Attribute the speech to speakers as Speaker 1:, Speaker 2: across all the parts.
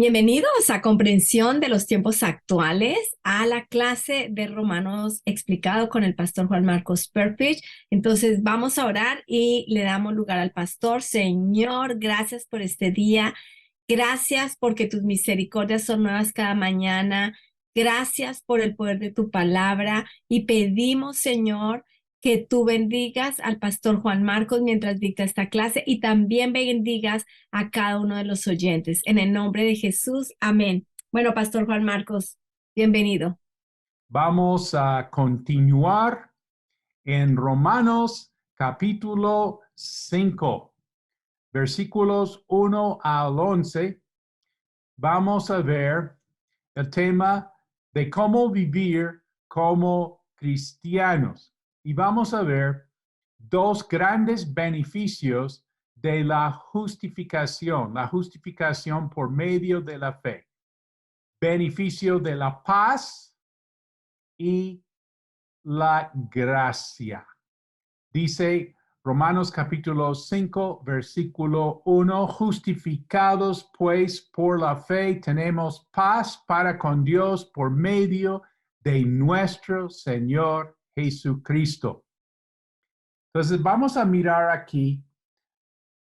Speaker 1: Bienvenidos a Comprensión de los Tiempos Actuales, a la clase de Romanos explicado con el pastor Juan Marcos Perpich. Entonces vamos a orar y le damos lugar al pastor. Señor, gracias por este día. Gracias porque tus misericordias son nuevas cada mañana. Gracias por el poder de tu palabra y pedimos, Señor, que tú bendigas al pastor Juan Marcos mientras dicta esta clase y también bendigas a cada uno de los oyentes. En el nombre de Jesús, amén. Bueno, pastor Juan Marcos, bienvenido.
Speaker 2: Vamos a continuar en Romanos capítulo 5, versículos 1 al 11. Vamos a ver el tema de cómo vivir como cristianos. Y vamos a ver dos grandes beneficios de la justificación por medio de la fe. Beneficio de la paz y la gracia. Dice Romanos capítulo 5, versículo 1, justificados pues por la fe, tenemos paz para con Dios por medio de nuestro Señor Jesucristo. Entonces vamos a mirar aquí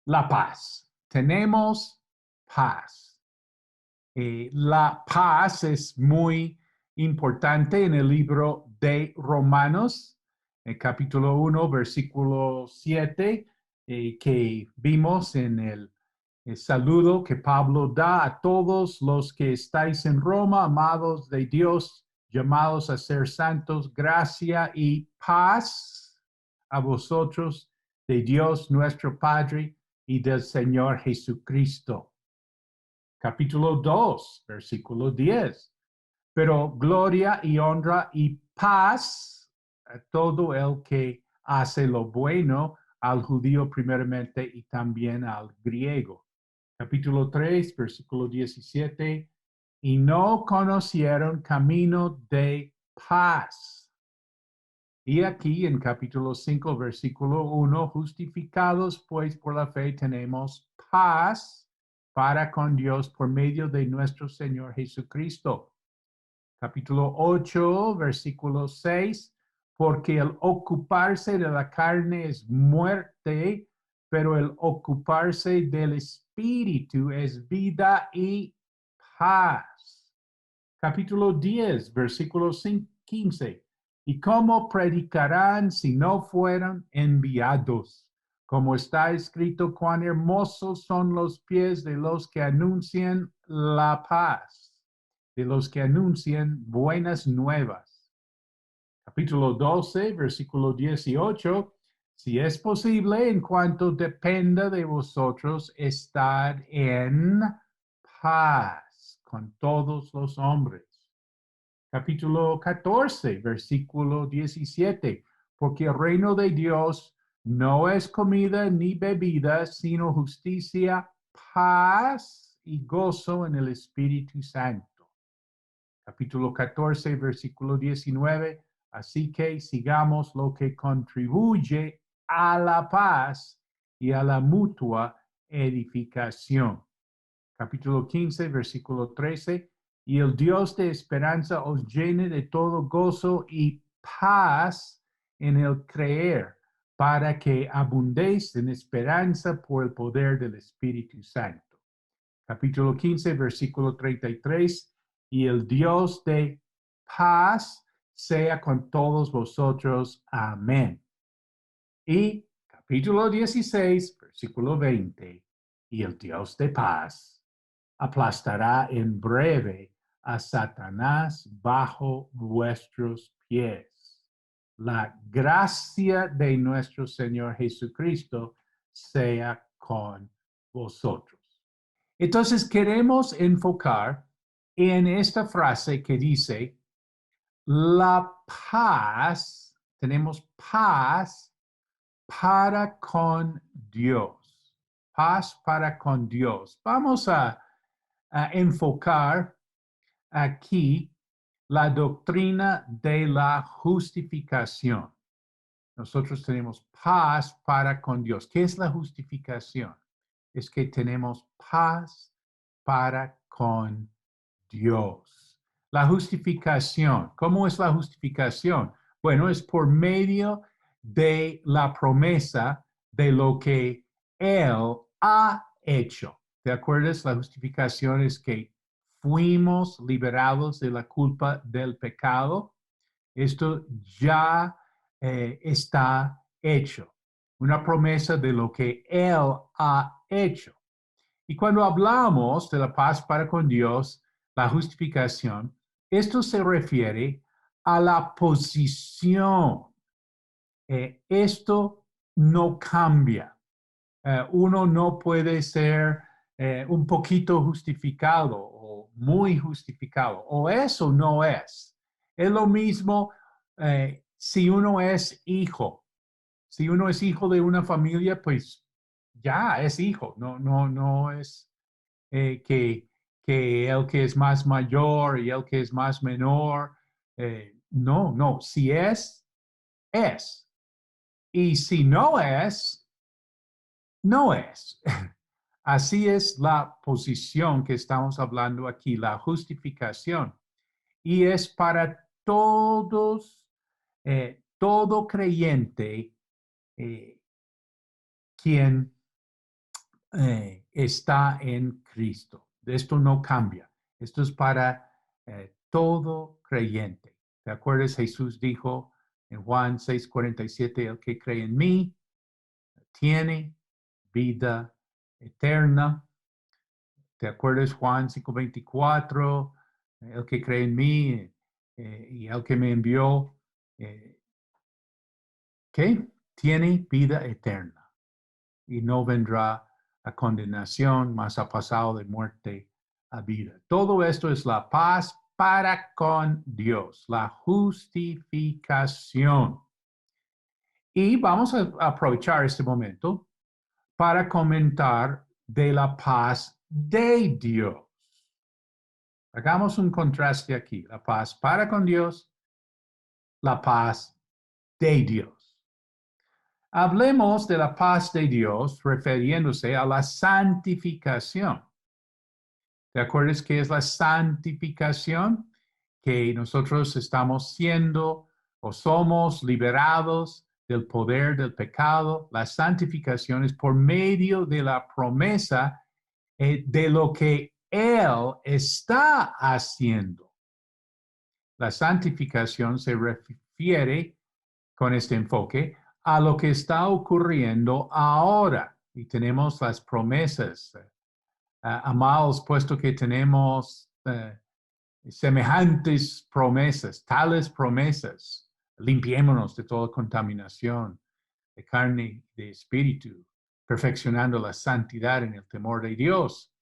Speaker 2: la paz. Tenemos paz. La paz es muy importante en el libro de Romanos, capítulo 1, versículo 7, que vimos en el saludo que Pablo da a todos los que estáis en Roma, amados de Dios, llamados a ser santos, gracia y paz a vosotros de Dios nuestro Padre y del Señor Jesucristo. Capítulo 2, versículo 10. Pero gloria y honra y paz a todo el que hace lo bueno, al judío primeramente y también al griego. Capítulo 3, versículo 17. Y no conocieron camino de paz. Y aquí en capítulo 5, versículo 1, justificados pues por la fe tenemos paz para con Dios por medio de nuestro Señor Jesucristo. Capítulo 8, versículo 6, porque el ocuparse de la carne es muerte, pero el ocuparse del Espíritu es vida y paz. Capítulo 10, versículo 15. ¿Y cómo predicarán si no fueran enviados? Como está escrito, cuán hermosos son los pies de los que anuncian la paz, de los que anuncian buenas nuevas. Capítulo 12, versículo 18. Si es posible, en cuanto dependa de vosotros, estar en paz con todos los hombres. Capítulo 14, versículo 17. Porque el reino de Dios no es comida ni bebida, sino justicia, paz y gozo en el Espíritu Santo. Capítulo 14, versículo 19. Así que sigamos lo que contribuye a la paz y a la mutua edificación. Capítulo 15, versículo 13. Y el Dios de esperanza os llene de todo gozo y paz en el creer, para que abundéis en esperanza por el poder del Espíritu Santo. Capítulo 15, versículo 33. Y el Dios de paz sea con todos vosotros. Amén. Y capítulo 16, versículo 20. Y el Dios de paz aplastará en breve a Satanás bajo vuestros pies. La gracia de nuestro Señor Jesucristo sea con vosotros. Entonces queremos enfocar en esta frase que dice, la paz, tenemos paz para con Dios. Paz para con Dios. Vamos a enfocar aquí la doctrina de la justificación. Nosotros tenemos paz para con Dios. ¿Qué es la justificación? Es que tenemos paz para con Dios. La justificación. ¿Cómo es la justificación? Bueno, es por medio de la promesa de lo que Él ha hecho. ¿Te acuerdas? La justificación es que fuimos liberados de la culpa del pecado. Esto ya está hecho. Una promesa de lo que Él ha hecho. Y cuando hablamos de la paz para con Dios, la justificación, esto se refiere a la posición. Esto no cambia. Uno no puede ser un poquito justificado o muy justificado. O eso no es. Es lo mismo si uno es hijo. Si uno es hijo de una familia, pues ya es hijo. No es que el que es más mayor y el que es más menor. No. Si es, es. Y si no es, no es. Así es la posición que estamos hablando aquí, la justificación. Y es para todos, todo creyente quien está en Cristo. Esto no cambia. Esto es para todo creyente. ¿Te acuerdas? Jesús dijo en Juan 6:47, el que cree en mí tiene vida eterna. ¿Te acuerdas Juan 5:24? El que cree en mí y el que me envió, ¿qué? Tiene vida eterna y no vendrá a condenación, mas ha pasado de muerte a vida. Todo esto es la paz para con Dios, la justificación. Y vamos a aprovechar este momento para comentar de la paz de Dios. Hagamos un contraste aquí, la paz para con Dios, la paz de Dios. Hablemos de la paz de Dios refiriéndose a la santificación. ¿Te acuerdas qué es la santificación? Que nosotros estamos siendo o somos liberados del poder del pecado. La santificación es por medio de la promesa de lo que Él está haciendo. La santificación se refiere con este enfoque a lo que está ocurriendo ahora. Y tenemos las promesas. Amados, puesto que tenemos semejantes promesas, tales promesas, limpiémonos de toda contaminación de carne y de espíritu, perfeccionando la santidad en el temor de Dios.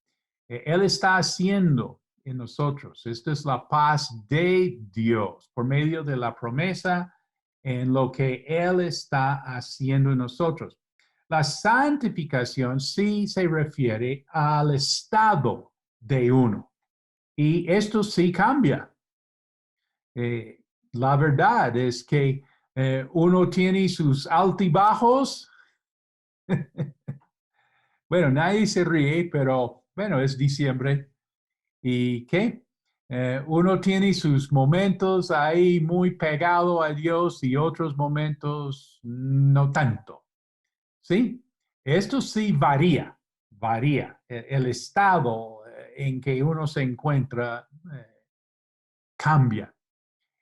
Speaker 2: Él está haciendo en nosotros. Esta es la paz de Dios por medio de la promesa en lo que Él está haciendo en nosotros. La santificación sí se refiere al estado de uno. Y esto sí cambia. La verdad es que uno tiene sus altibajos. Bueno, nadie se ríe, pero bueno, es diciembre. ¿Y qué? Uno tiene sus momentos ahí muy pegado a Dios y otros momentos no tanto. ¿Sí? Esto sí varía. El estado en que uno se encuentra cambia.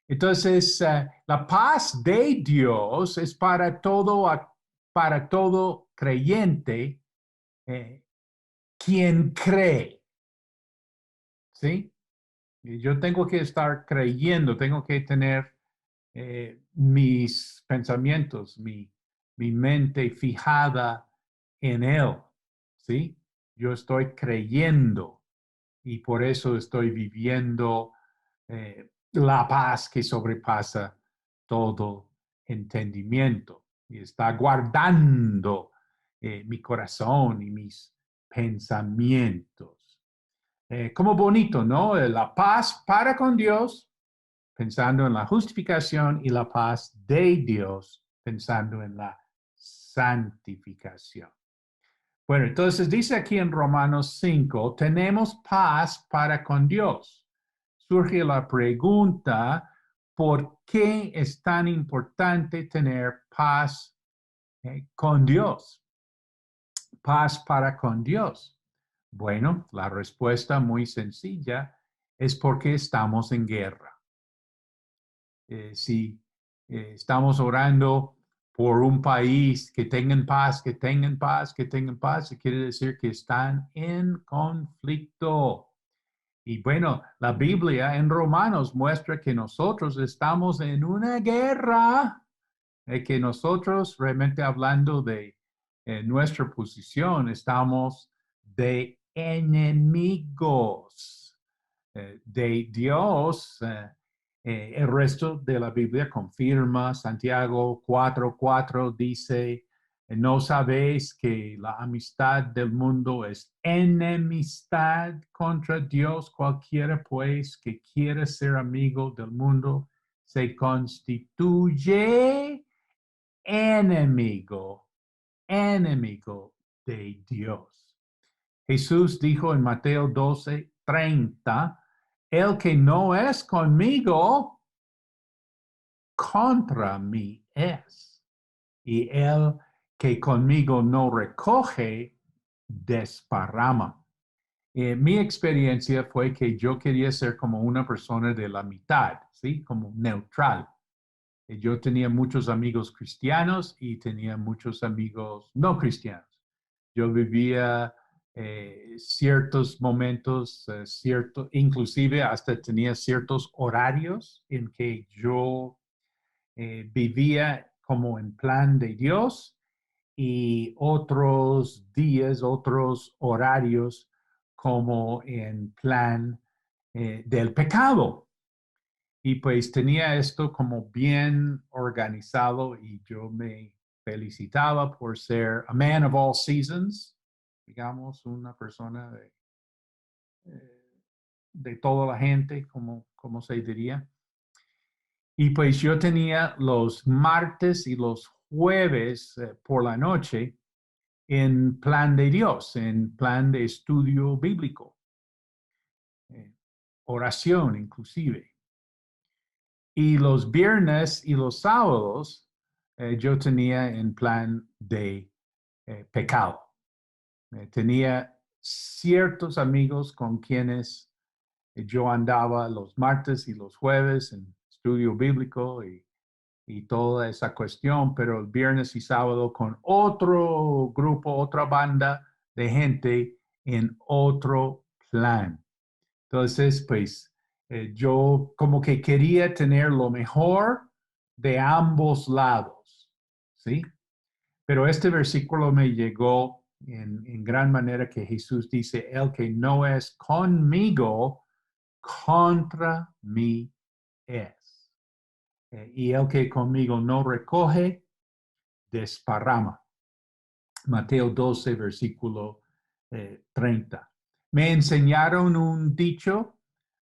Speaker 2: Entonces, la paz de Dios es para todo creyente quien cree. ¿Sí? Y yo tengo que estar creyendo, tengo que tener mis pensamientos, mi mente fijada en Él, ¿sí? Yo estoy creyendo y por eso estoy viviendo la paz que sobrepasa todo entendimiento y está guardando mi corazón y mis pensamientos. Como bonito, ¿no? La paz para con Dios, pensando en la justificación y la paz de Dios, pensando en la santificación. Bueno, entonces dice aquí en Romanos 5, tenemos paz para con Dios. Surge la pregunta, ¿por qué es tan importante tener paz con Dios? Paz para con Dios. Bueno, la respuesta muy sencilla es porque estamos en guerra. Si estamos orando por un país que tengan paz, que tengan paz, que tengan paz, quiere decir que están en conflicto. Y bueno, la Biblia en Romanos muestra que nosotros estamos en una guerra, que nosotros realmente hablando de nuestra posición, estamos de enemigos de Dios. El resto de la Biblia confirma, Santiago 4:4 dice, ¿no sabéis que la amistad del mundo es enemistad contra Dios? Cualquiera pues que quiera ser amigo del mundo se constituye enemigo, enemigo de Dios. Jesús dijo en Mateo 12:30, el que no es conmigo, contra mí es. Y el que conmigo no recoge, desparrama. Mi experiencia fue que yo quería ser como una persona de la mitad, ¿sí? Como neutral. Yo tenía muchos amigos cristianos y tenía muchos amigos no cristianos. Yo vivía ciertos momentos, inclusive hasta tenía ciertos horarios en que yo vivía como en plan de Dios y otros días, otros horarios como en plan del pecado. Y pues tenía esto como bien organizado y yo me felicitaba por ser a man of all seasons, digamos, una persona de toda la gente, como se diría. Y pues yo tenía los martes y los jueves por la noche en plan de Dios, en plan de estudio bíblico, oración inclusive. Y los viernes y los sábados yo tenía en plan de pecado. Tenía ciertos amigos con quienes yo andaba los martes y los jueves en estudio bíblico y toda esa cuestión, pero el viernes y sábado con otro grupo, otra banda de gente en otro plan. Entonces, pues yo como que quería tener lo mejor de ambos lados, ¿sí? Pero este versículo me llegó en gran manera que Jesús dice, el que no es conmigo, contra mí es. Y el que conmigo no recoge, desparrama. Mateo 12, versículo 30. Me enseñaron un dicho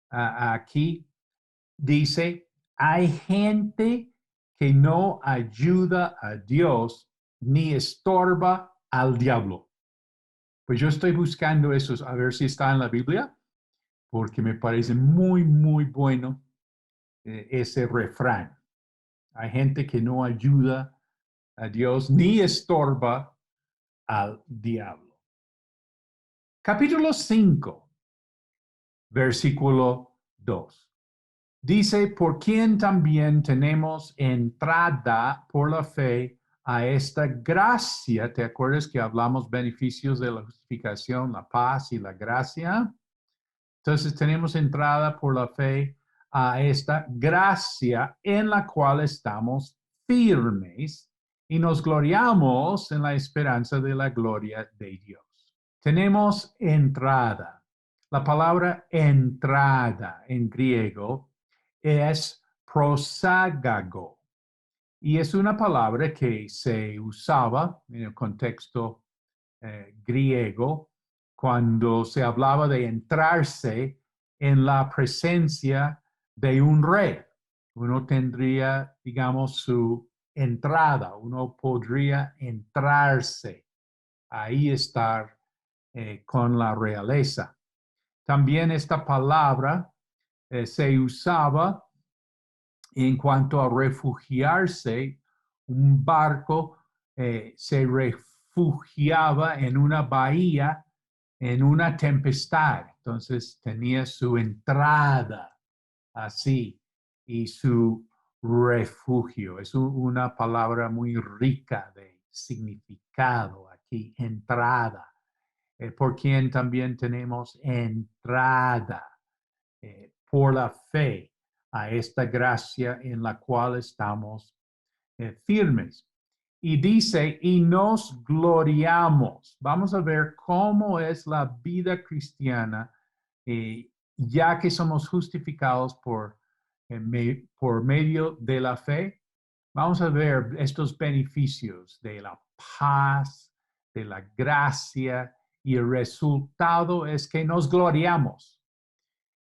Speaker 2: aquí, dice, hay gente que no ayuda a Dios ni estorba al diablo. Pues yo estoy buscando eso, a ver si está en la Biblia, porque me parece muy, muy bueno ese refrán. Hay gente que no ayuda a Dios ni estorba al diablo. Capítulo 5, versículo 2. Dice, por quien también tenemos entrada por la fe a esta gracia. ¿Te acuerdas que hablamos beneficios de la justificación, la paz y la gracia? Entonces tenemos entrada por la fe a esta gracia en la cual estamos firmes y nos gloriamos en la esperanza de la gloria de Dios. Tenemos entrada. La palabra entrada en griego es proságago y es una palabra que se usaba en el contexto griego cuando se hablaba de entrarse en la presencia de un rey. Uno tendría, digamos, su entrada, uno podría entrarse. ahí estar con la realeza. También esta palabra se usaba en cuanto a refugiarse. Un barco se refugiaba en una bahía en una tempestad. Entonces tenía su entrada así y su refugio. Es una palabra muy rica de significado aquí, entrada, por quien también tenemos entrada por la fe a esta gracia en la cual estamos firmes. Y dice, y nos gloriamos. Vamos a ver cómo es la vida cristiana, ya que somos justificados por medio de la fe. Vamos a ver estos beneficios de la paz, de la gracia, y el resultado es que nos gloriamos.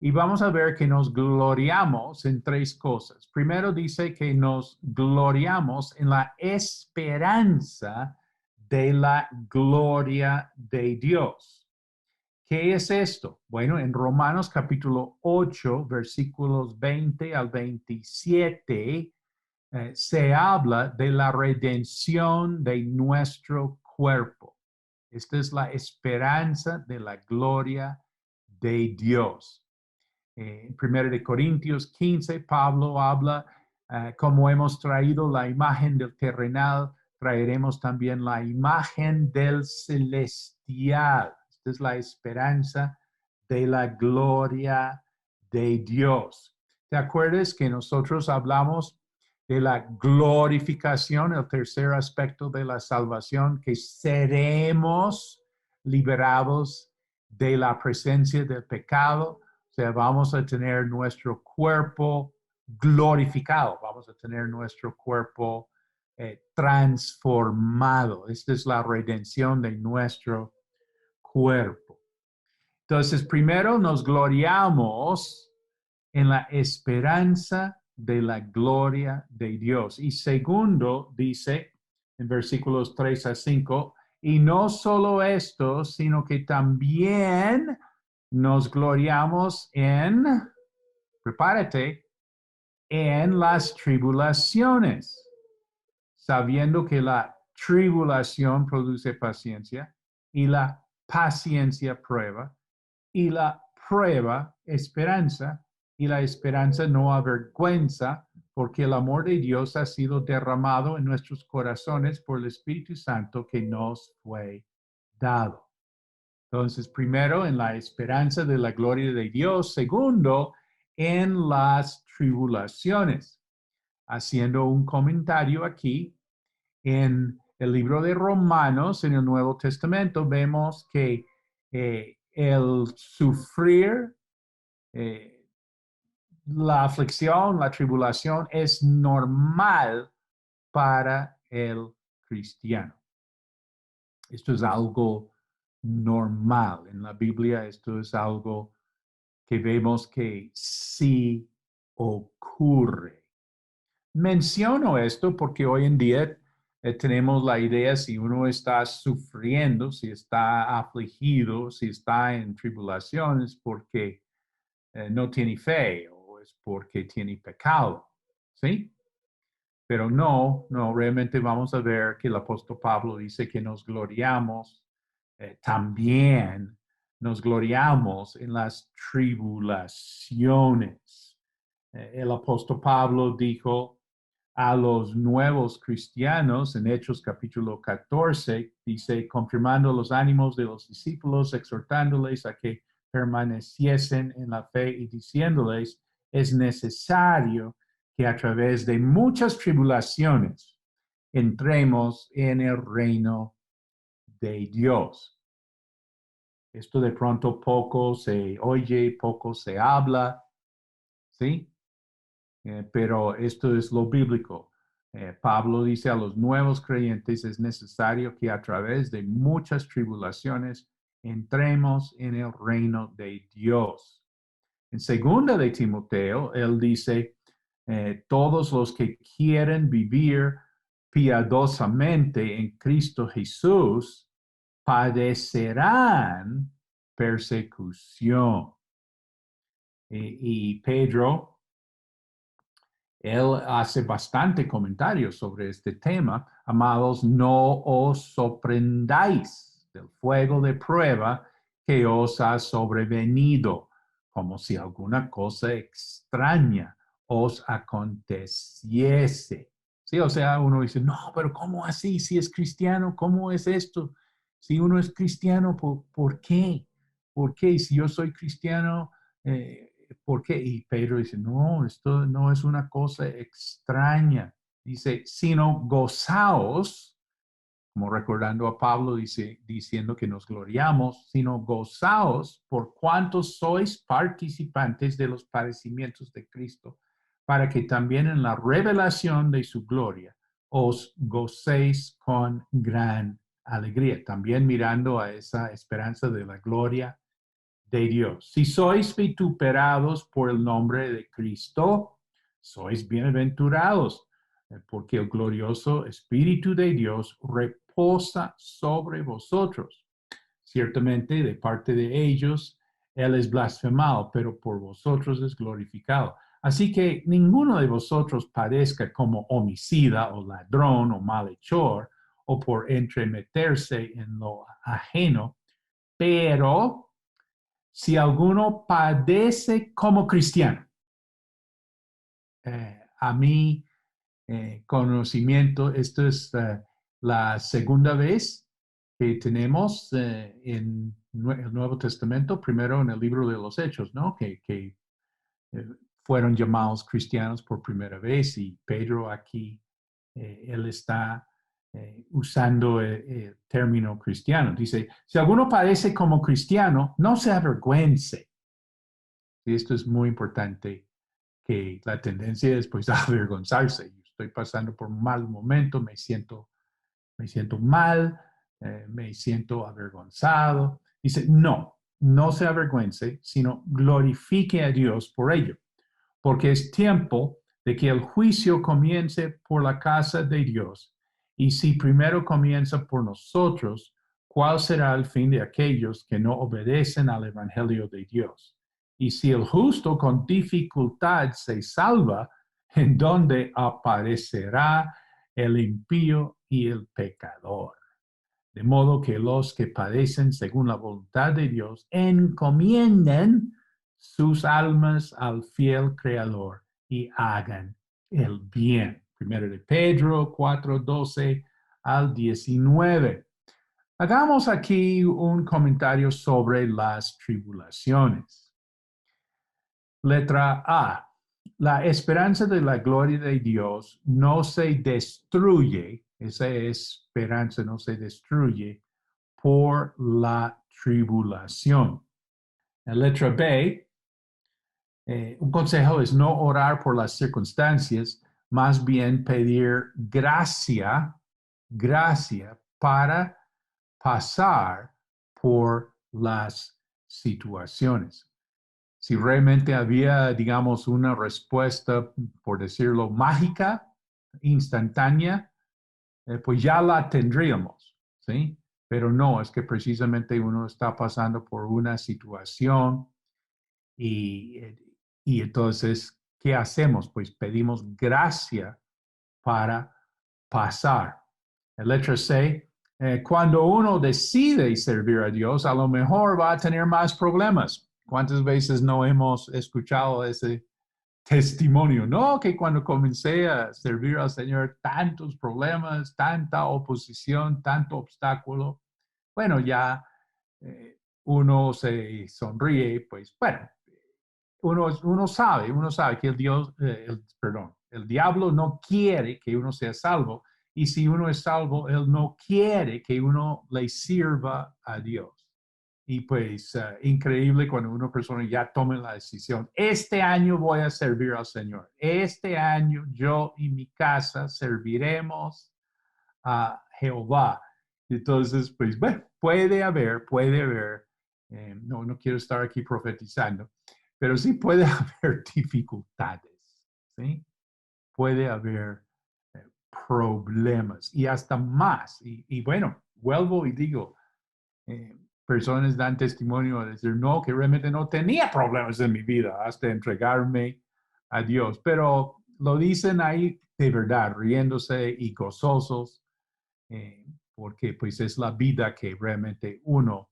Speaker 2: Y vamos a ver que nos gloriamos en tres cosas. Primero dice que nos gloriamos en la esperanza de la gloria de Dios. ¿Qué es esto? Bueno, en Romanos capítulo 8, versículos 20 al 27, se habla de la redención de nuestro cuerpo. Esta es la esperanza de la gloria de Dios. En 1 de Corintios 15, Pablo habla, como hemos traído la imagen del terrenal, traeremos también la imagen del celestial. Esta es la esperanza de la gloria de Dios. ¿Te acuerdas que nosotros hablamos de la glorificación, el tercer aspecto de la salvación, que seremos liberados de la presencia del pecado? O sea, vamos a tener nuestro cuerpo glorificado, vamos a tener nuestro cuerpo transformado. Esta es la redención de nuestro cuerpo. Entonces, primero nos gloriamos en la esperanza de la gloria de Dios. Y segundo, dice en versículos 3 a 5, y no solo esto, sino que también nos gloriamos prepárate, en las tribulaciones, sabiendo que la tribulación produce paciencia y la paciencia prueba y la prueba esperanza y la esperanza no avergüenza, porque el amor de Dios ha sido derramado en nuestros corazones por el Espíritu Santo que nos fue dado. Entonces, primero, en la esperanza de la gloria de Dios. Segundo, en las tribulaciones. Haciendo un comentario aquí, en el libro de Romanos, en el Nuevo Testamento, vemos que el sufrir, la aflicción, la tribulación es normal para el cristiano. Esto es algo normal. En la Biblia esto es algo que vemos que sí ocurre. Menciono esto porque hoy en día tenemos la idea si uno está sufriendo, si está afligido, si está en tribulaciones porque no tiene fe o es porque tiene pecado, ¿sí? Pero no, realmente vamos a ver que el apóstol Pablo dice que nos gloriamos, también nos gloriamos en las tribulaciones. El apóstol Pablo dijo a los nuevos cristianos en Hechos capítulo 14, dice, confirmando los ánimos de los discípulos, exhortándoles a que permaneciesen en la fe y diciéndoles, es necesario que a través de muchas tribulaciones entremos en el reino de Dios. Esto de pronto poco se oye, poco se habla, ¿sí? Pero esto es lo bíblico. Pablo dice a los nuevos creyentes, es necesario que a través de muchas tribulaciones entremos en el reino de Dios. En segunda de Timoteo, él dice, todos los que quieren vivir piadosamente en Cristo Jesús padecerán persecución. Y Pedro, él hace bastante comentarios sobre este tema. Amados, no os sorprendáis del fuego de prueba que os ha sobrevenido, como si alguna cosa extraña os aconteciese. Sí, o sea, uno dice, no, pero ¿cómo así? Si es cristiano, ¿cómo es esto? Si uno es cristiano, ¿por qué? ¿Por qué? Si yo soy cristiano, ¿por qué? Y Pedro dice, no, esto no es una cosa extraña. Dice, sino gozaos, como recordando a Pablo diciendo que nos gloriamos, sino gozaos por cuantos sois participantes de los padecimientos de Cristo, para que también en la revelación de su gloria os gocéis con gran alegría. También mirando a esa esperanza de la gloria de Dios. Si sois vituperados por el nombre de Cristo, sois bienaventurados, porque el glorioso Espíritu de Dios reposa sobre vosotros. Ciertamente, de parte de ellos, Él es blasfemado, pero por vosotros es glorificado. Así que ninguno de vosotros padezca como homicida o ladrón o malhechor o por entremeterse en lo ajeno, pero si alguno padece como cristiano, a mi conocimiento, esto es la segunda vez que tenemos en el Nuevo Testamento, primero en el libro de los Hechos, ¿no? Que fueron llamados cristianos por primera vez y Pedro aquí, él está usando el término cristiano. Dice, si alguno padece como cristiano, no se avergüence. Y esto es muy importante, que la tendencia es pues a avergonzarse. Yo estoy pasando por un mal momento, me siento mal, me siento avergonzado. Dice, no, no se avergüence, sino glorifique a Dios por ello, porque es tiempo de que el juicio comience por la casa de Dios. Y si primero comienza por nosotros, ¿cuál será el fin de aquellos que no obedecen al Evangelio de Dios? Y si el justo con dificultad se salva, ¿en dónde aparecerá el impío y el pecador? De modo que los que padecen según la voluntad de Dios encomienden sus almas al fiel Creador y hagan el bien. Primero de Pedro 4:12 al 19. Hagamos aquí un comentario sobre las tribulaciones. Letra A. La esperanza de la gloria de Dios no se destruye, esa esperanza no se destruye por la tribulación. En letra B, un consejo es no orar por las circunstancias, más bien pedir gracia para pasar por las situaciones. Si realmente había, digamos, una respuesta, por decirlo, mágica, instantánea, pues ya la tendríamos, ¿sí? Pero no, es que precisamente uno está pasando por una situación y, y entonces, ¿qué hacemos? Pues pedimos gracia para pasar. La letra C, cuando uno decide servir a Dios, a lo mejor va a tener más problemas. ¿Cuántas veces no hemos escuchado ese testimonio? No, que cuando comencé a servir al Señor, tantos problemas, tanta oposición, tanto obstáculo. Bueno, ya uno se sonríe, pues bueno, uno sabe que el diablo no quiere que uno sea salvo, y si uno es salvo, él no quiere que uno le sirva a Dios. Y pues increíble cuando una persona ya toma la decisión, este año voy a servir al Señor, este año yo y mi casa serviremos a Jehová. Entonces, pues bueno, puede haber, no quiero estar aquí profetizando, pero sí puede haber dificultades, ¿sí? Puede haber problemas y hasta más. Y bueno, vuelvo y digo, Personas dan testimonio a decir, no, que realmente no tenía problemas en mi vida hasta entregarme a Dios. Pero lo dicen ahí de verdad, riéndose y gozosos, porque pues es la vida que realmente uno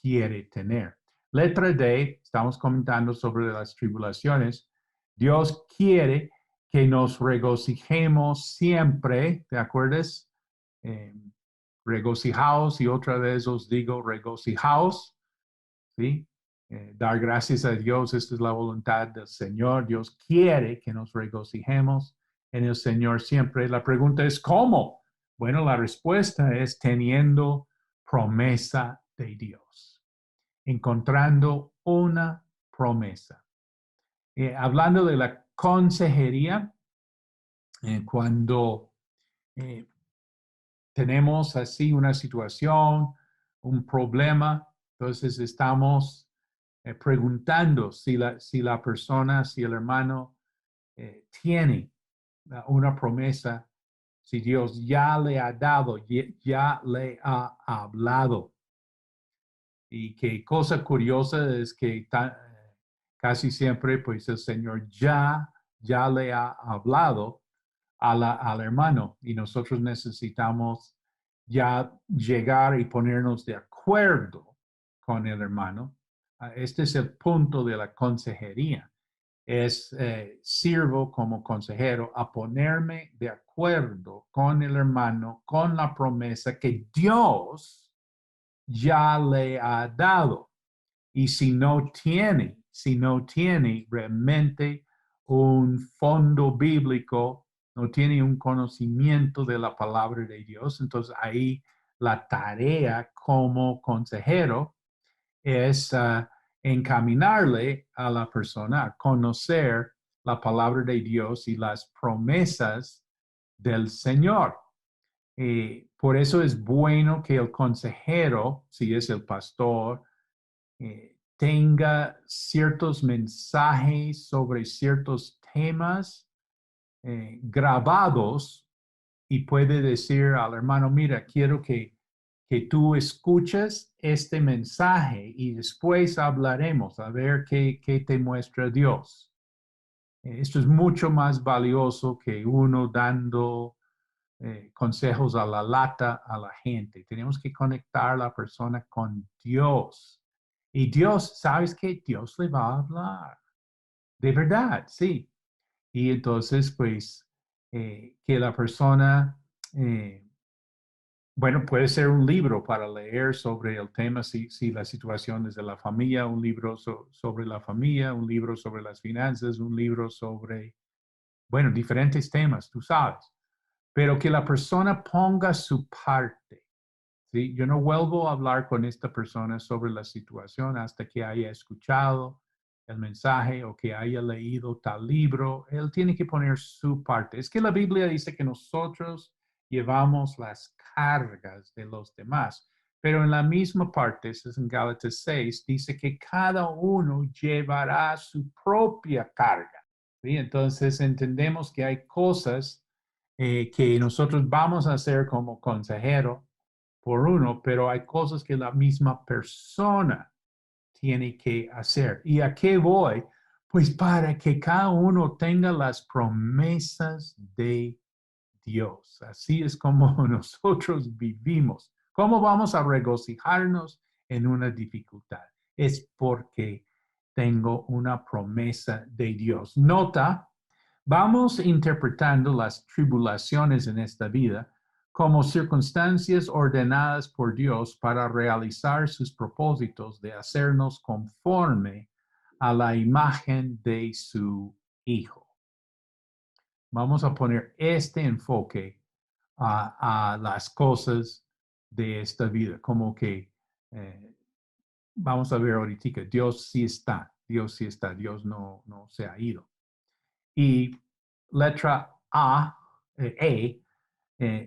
Speaker 2: quiere tener. Letra D, estamos comentando sobre las tribulaciones. Dios quiere que nos regocijemos siempre, ¿te acuerdas? Eh, regocijaos y otra vez os digo regocijaos, ¿sí? Dar gracias a Dios, esta es la voluntad del Señor. Dios quiere que nos regocijemos en el Señor siempre. La pregunta es, ¿cómo? Bueno, la respuesta es teniendo promesa de Dios, encontrando una promesa. Hablando de la consejería, cuando eh, tenemos así una situación, un problema, entonces estamos preguntando si la persona, si el hermano tiene una promesa, si Dios ya le ha dado, ya le ha hablado. Y qué cosa curiosa es que casi siempre, pues el Señor ya le ha hablado al hermano y nosotros necesitamos ya llegar y ponernos de acuerdo con el hermano. Este es el punto de la consejería. Sirvo como consejero a ponerme de acuerdo con el hermano, con la promesa que Dios ya le ha dado. Y si no tiene realmente un fondo bíblico, no tiene un conocimiento de la palabra de Dios, entonces ahí la tarea como consejero es encaminarle a la persona a conocer la palabra de Dios y las promesas del Señor. Por eso es bueno que el consejero, si es el pastor, tenga ciertos mensajes sobre ciertos temas grabados y puede decir al hermano, mira, quiero que tú escuches este mensaje y después hablaremos a ver qué te muestra Dios. Esto es mucho más valioso que uno dando consejos a la lata a la gente. Tenemos que conectar a la persona con Dios. Y Dios, ¿sabes qué? Dios le va a hablar. De verdad, sí. Y entonces, pues, que la persona, bueno, puede ser un libro para leer sobre el tema, si la situación es de la familia, un libro sobre la familia, un libro sobre las finanzas, un libro sobre, bueno, diferentes temas, tú sabes. Pero que la persona ponga su parte. ¿Sí? Yo no vuelvo a hablar con esta persona sobre la situación hasta que haya escuchado el mensaje o que haya leído tal libro. Él tiene que poner su parte. Es que la Biblia dice que nosotros llevamos las cargas de los demás, pero en la misma parte, eso es en Gálatas 6, dice que cada uno llevará su propia carga. ¿Sí? Entonces entendemos que hay cosas que nosotros vamos a hacer como consejero por uno, pero hay cosas que la misma persona tiene que hacer. ¿Y a qué voy? Pues para que cada uno tenga las promesas de Dios. Así es como nosotros vivimos. ¿Cómo vamos a regocijarnos en una dificultad? Es porque tengo una promesa de Dios. Nota, vamos interpretando las tribulaciones en esta vida como circunstancias ordenadas por Dios para realizar sus propósitos de hacernos conforme a la imagen de su Hijo. Vamos a poner este enfoque a las cosas de esta vida, como que vamos a ver ahorita, Dios sí está, Dios no se ha ido. Y letra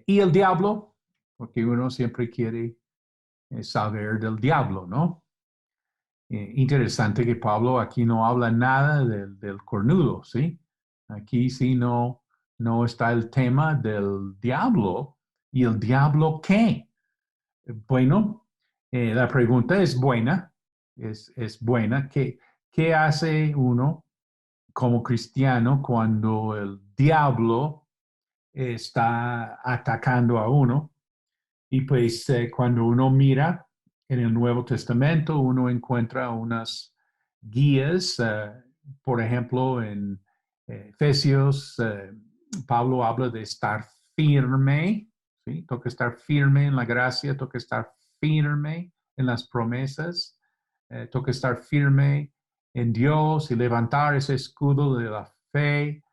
Speaker 2: y el diablo, porque uno siempre quiere saber del diablo, ¿no? Interesante que Pablo aquí no habla nada del cornudo, ¿sí? Aquí sí no está el tema del diablo. ¿Y el diablo qué? Bueno, La pregunta es buena, es buena. ¿Qué hace uno como cristiano cuando el diablo está atacando a uno? Y pues cuando uno mira en el Nuevo Testamento, uno encuentra unas guías, por ejemplo, en Efesios, Pablo habla de estar firme, ¿sí? Toca estar firme en la gracia, toca estar firme en las promesas, toca estar firme en Dios y levantar ese escudo de la fe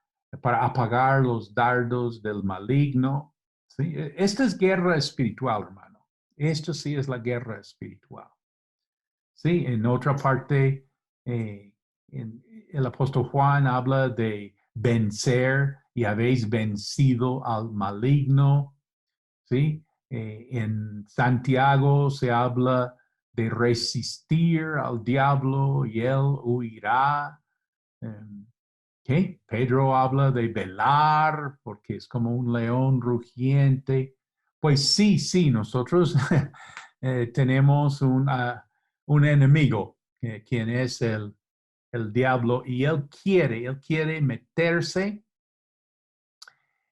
Speaker 2: para apagar los dardos del maligno. ¿Sí? Esta es guerra espiritual, hermano. Esto sí es la guerra espiritual. Sí, en otra parte, eh, el apóstol Juan habla de vencer y habéis vencido al maligno. ¿Sí? En Santiago se habla de resistir al diablo y él huirá. ¿Qué? Pedro habla de velar porque es como un león rugiente. Pues sí, sí, nosotros tenemos un enemigo, quien es el diablo, y él quiere meterse,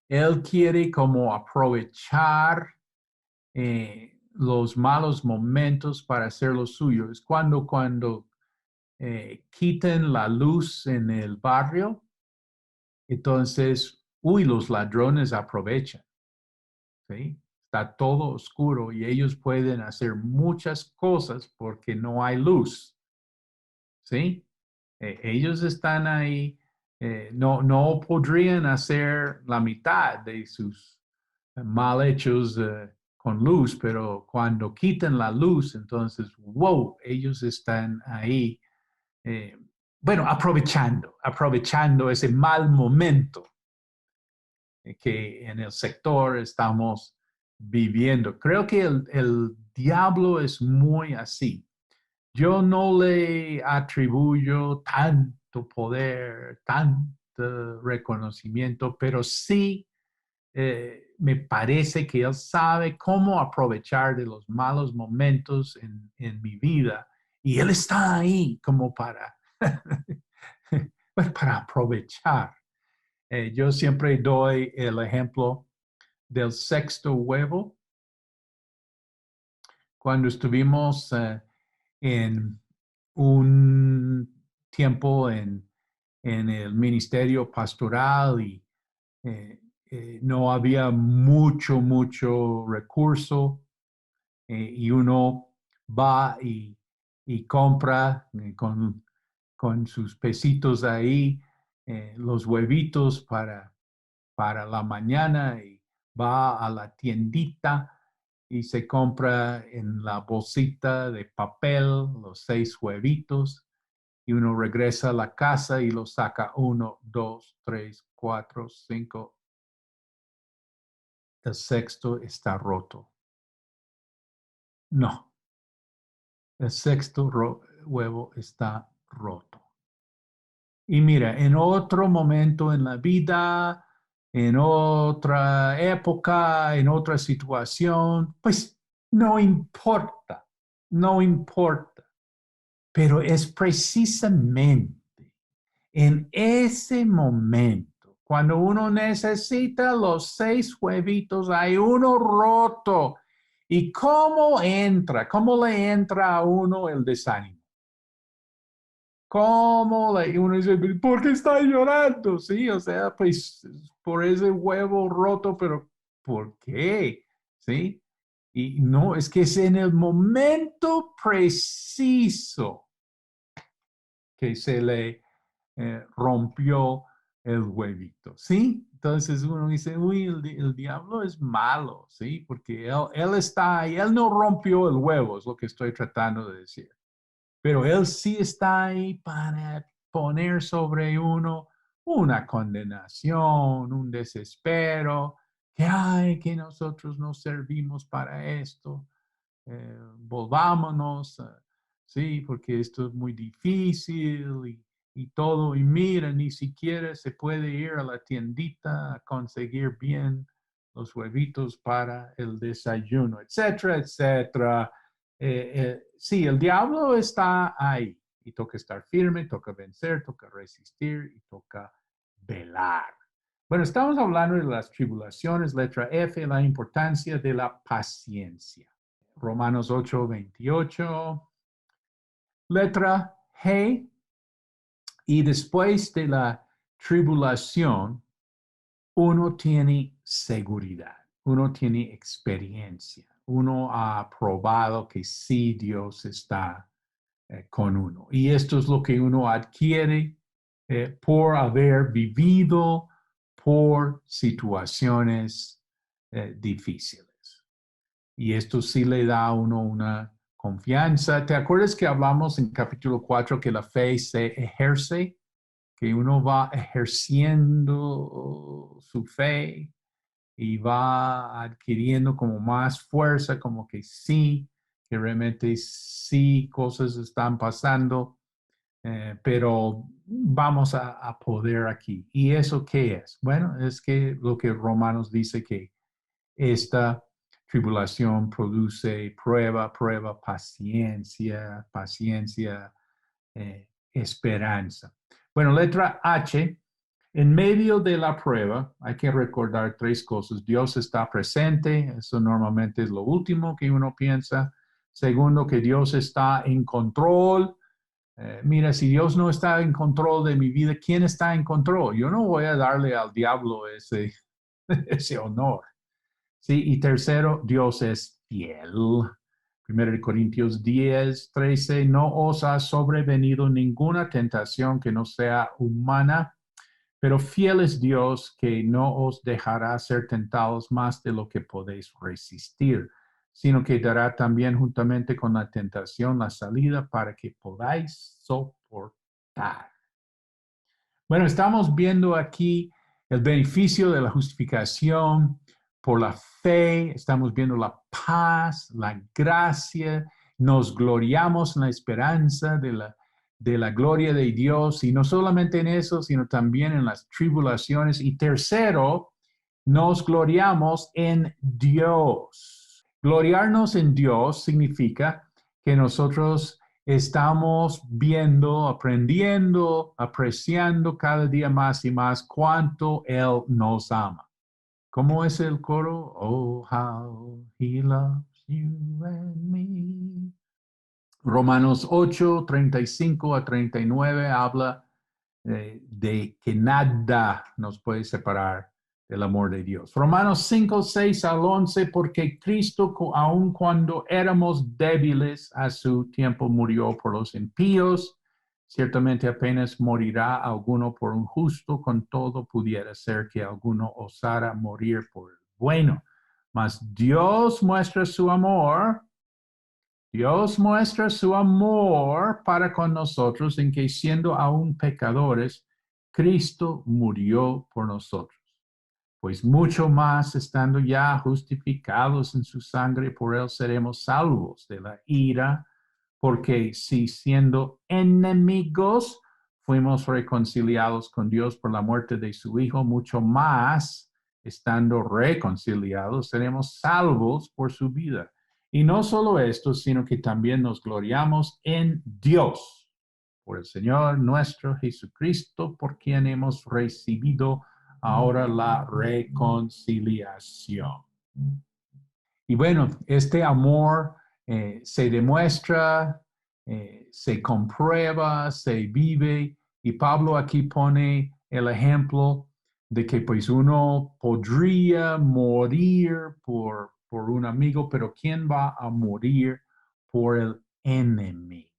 Speaker 2: él quiere como aprovechar los malos momentos para hacer lo suyo. Es cuando quiten la luz en el barrio. Entonces, los ladrones aprovechan, ¿sí? Está todo oscuro y ellos pueden hacer muchas cosas porque no hay luz, ¿sí? Ellos están ahí, no podrían hacer la mitad de sus mal hechos con luz, pero cuando quitan la luz, entonces, wow, ellos están ahí, eh, bueno, aprovechando ese mal momento que en el sector estamos viviendo. Creo que el diablo es muy así. Yo no le atribuyo tanto poder, tanto reconocimiento, pero sí me parece que él sabe cómo aprovechar de los malos momentos en mi vida. Y él está ahí como para aprovechar. Yo siempre doy el ejemplo del sexto huevo. Cuando estuvimos en un tiempo en el ministerio pastoral y no había mucho recurso y uno va y compra con sus pesitos ahí los huevitos para la mañana y va a la tiendita y se compra en la bolsita de papel los 6 huevitos y uno regresa a la casa y lo saca 1, 2, 3, 4, 5. El sexto está roto. No, el sexto huevo está roto. Y mira, en otro momento en la vida, en otra época, en otra situación, pues no importa, no importa. Pero es precisamente en ese momento, cuando uno necesita los 6 huevitos, hay uno roto. ¿Y cómo entra? ¿Cómo le entra a uno el desánimo? Y uno dice, ¿por qué está llorando? Sí, o sea, pues por ese huevo roto, pero ¿por qué? ¿Sí? Y no, es que es en el momento preciso que se le rompió el huevito, ¿sí? Entonces uno dice, uy, el diablo es malo, ¿sí? Porque él está ahí, él no rompió el huevo, es lo que estoy tratando de decir. Pero él sí está ahí para poner sobre uno una condenación, un desespero, que hay, que nosotros no servimos para esto, volvámonos, sí, porque esto es muy difícil y todo, y mira, ni siquiera se puede ir a la tiendita a conseguir bien los huevitos para el desayuno, etcétera, etcétera. sí, el diablo está ahí y toca estar firme, toca vencer, toca resistir y toca velar. Bueno, estamos hablando de las tribulaciones, letra F, la importancia de la paciencia. Romanos 8:28. Letra G, y después de la tribulación, uno tiene seguridad, uno tiene experiencia, uno ha probado que sí Dios está con uno. Y esto es lo que uno adquiere por haber vivido por situaciones difíciles. Y esto sí le da a uno una confianza. ¿Te acuerdas que hablamos en capítulo 4 que la fe se ejerce? Que uno va ejerciendo su fe y va adquiriendo como más fuerza, como que sí, que realmente sí cosas están pasando, pero vamos a poder aquí. ¿Y eso qué es? Bueno, es que lo que Romanos dice que esta tribulación produce prueba, prueba, paciencia, paciencia, esperanza. Bueno, letra H. En medio de la prueba hay que recordar tres cosas. Dios está presente, eso normalmente es lo último que uno piensa. Segundo, que Dios está en control. Mira, si Dios no está en control de mi vida, ¿quién está en control? Yo no voy a darle al diablo ese, ese honor. ¿Sí? Y tercero, Dios es fiel. 1 Corintios 10:13, no os ha sobrevenido ninguna tentación que no sea humana, pero fiel es Dios que no os dejará ser tentados más de lo que podéis resistir, sino que dará también juntamente con la tentación la salida para que podáis soportar. Bueno, estamos viendo aquí el beneficio de la justificación por la fe, estamos viendo la paz, la gracia, nos gloriamos en la esperanza de la gloria de Dios y no solamente en eso, sino también en las tribulaciones. Y tercero, nos gloriamos en Dios. Gloriarnos en Dios significa que nosotros estamos viendo, aprendiendo, apreciando cada día más y más cuánto Él nos ama. ¿Cómo es el coro? Oh, how He loves you and me. Romanos 8:35-39 habla de que nada nos puede separar del amor de Dios. Romanos 5:6-11, porque Cristo, aun cuando éramos débiles, a su tiempo murió por los impíos. Ciertamente apenas morirá alguno por un justo, con todo pudiera ser que alguno osara morir por el bueno. Mas Dios muestra su amor para con nosotros en que siendo aún pecadores, Cristo murió por nosotros. Pues mucho más estando ya justificados en su sangre, por él seremos salvos de la ira, porque si siendo enemigos fuimos reconciliados con Dios por la muerte de su Hijo, mucho más estando reconciliados seremos salvos por su vida. Y no solo esto, sino que también nos gloriamos en Dios, por el Señor nuestro Jesucristo, por quien hemos recibido ahora la reconciliación. Y bueno, este amor se demuestra, se comprueba, se vive, y Pablo aquí pone el ejemplo de que pues uno podría morir por un amigo, pero ¿quién va a morir por el enemigo?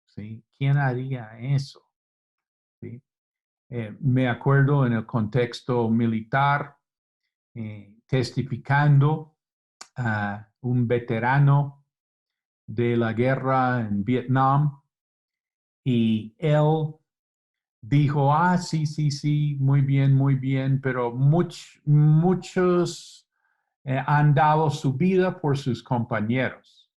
Speaker 2: ¿Sí? ¿Quién haría eso? ¿Sí? Me acuerdo en el contexto militar, testificando a un veterano de la guerra en Vietnam y él dijo, sí, sí, sí, muy bien, pero muchos han dado su vida por sus compañeros.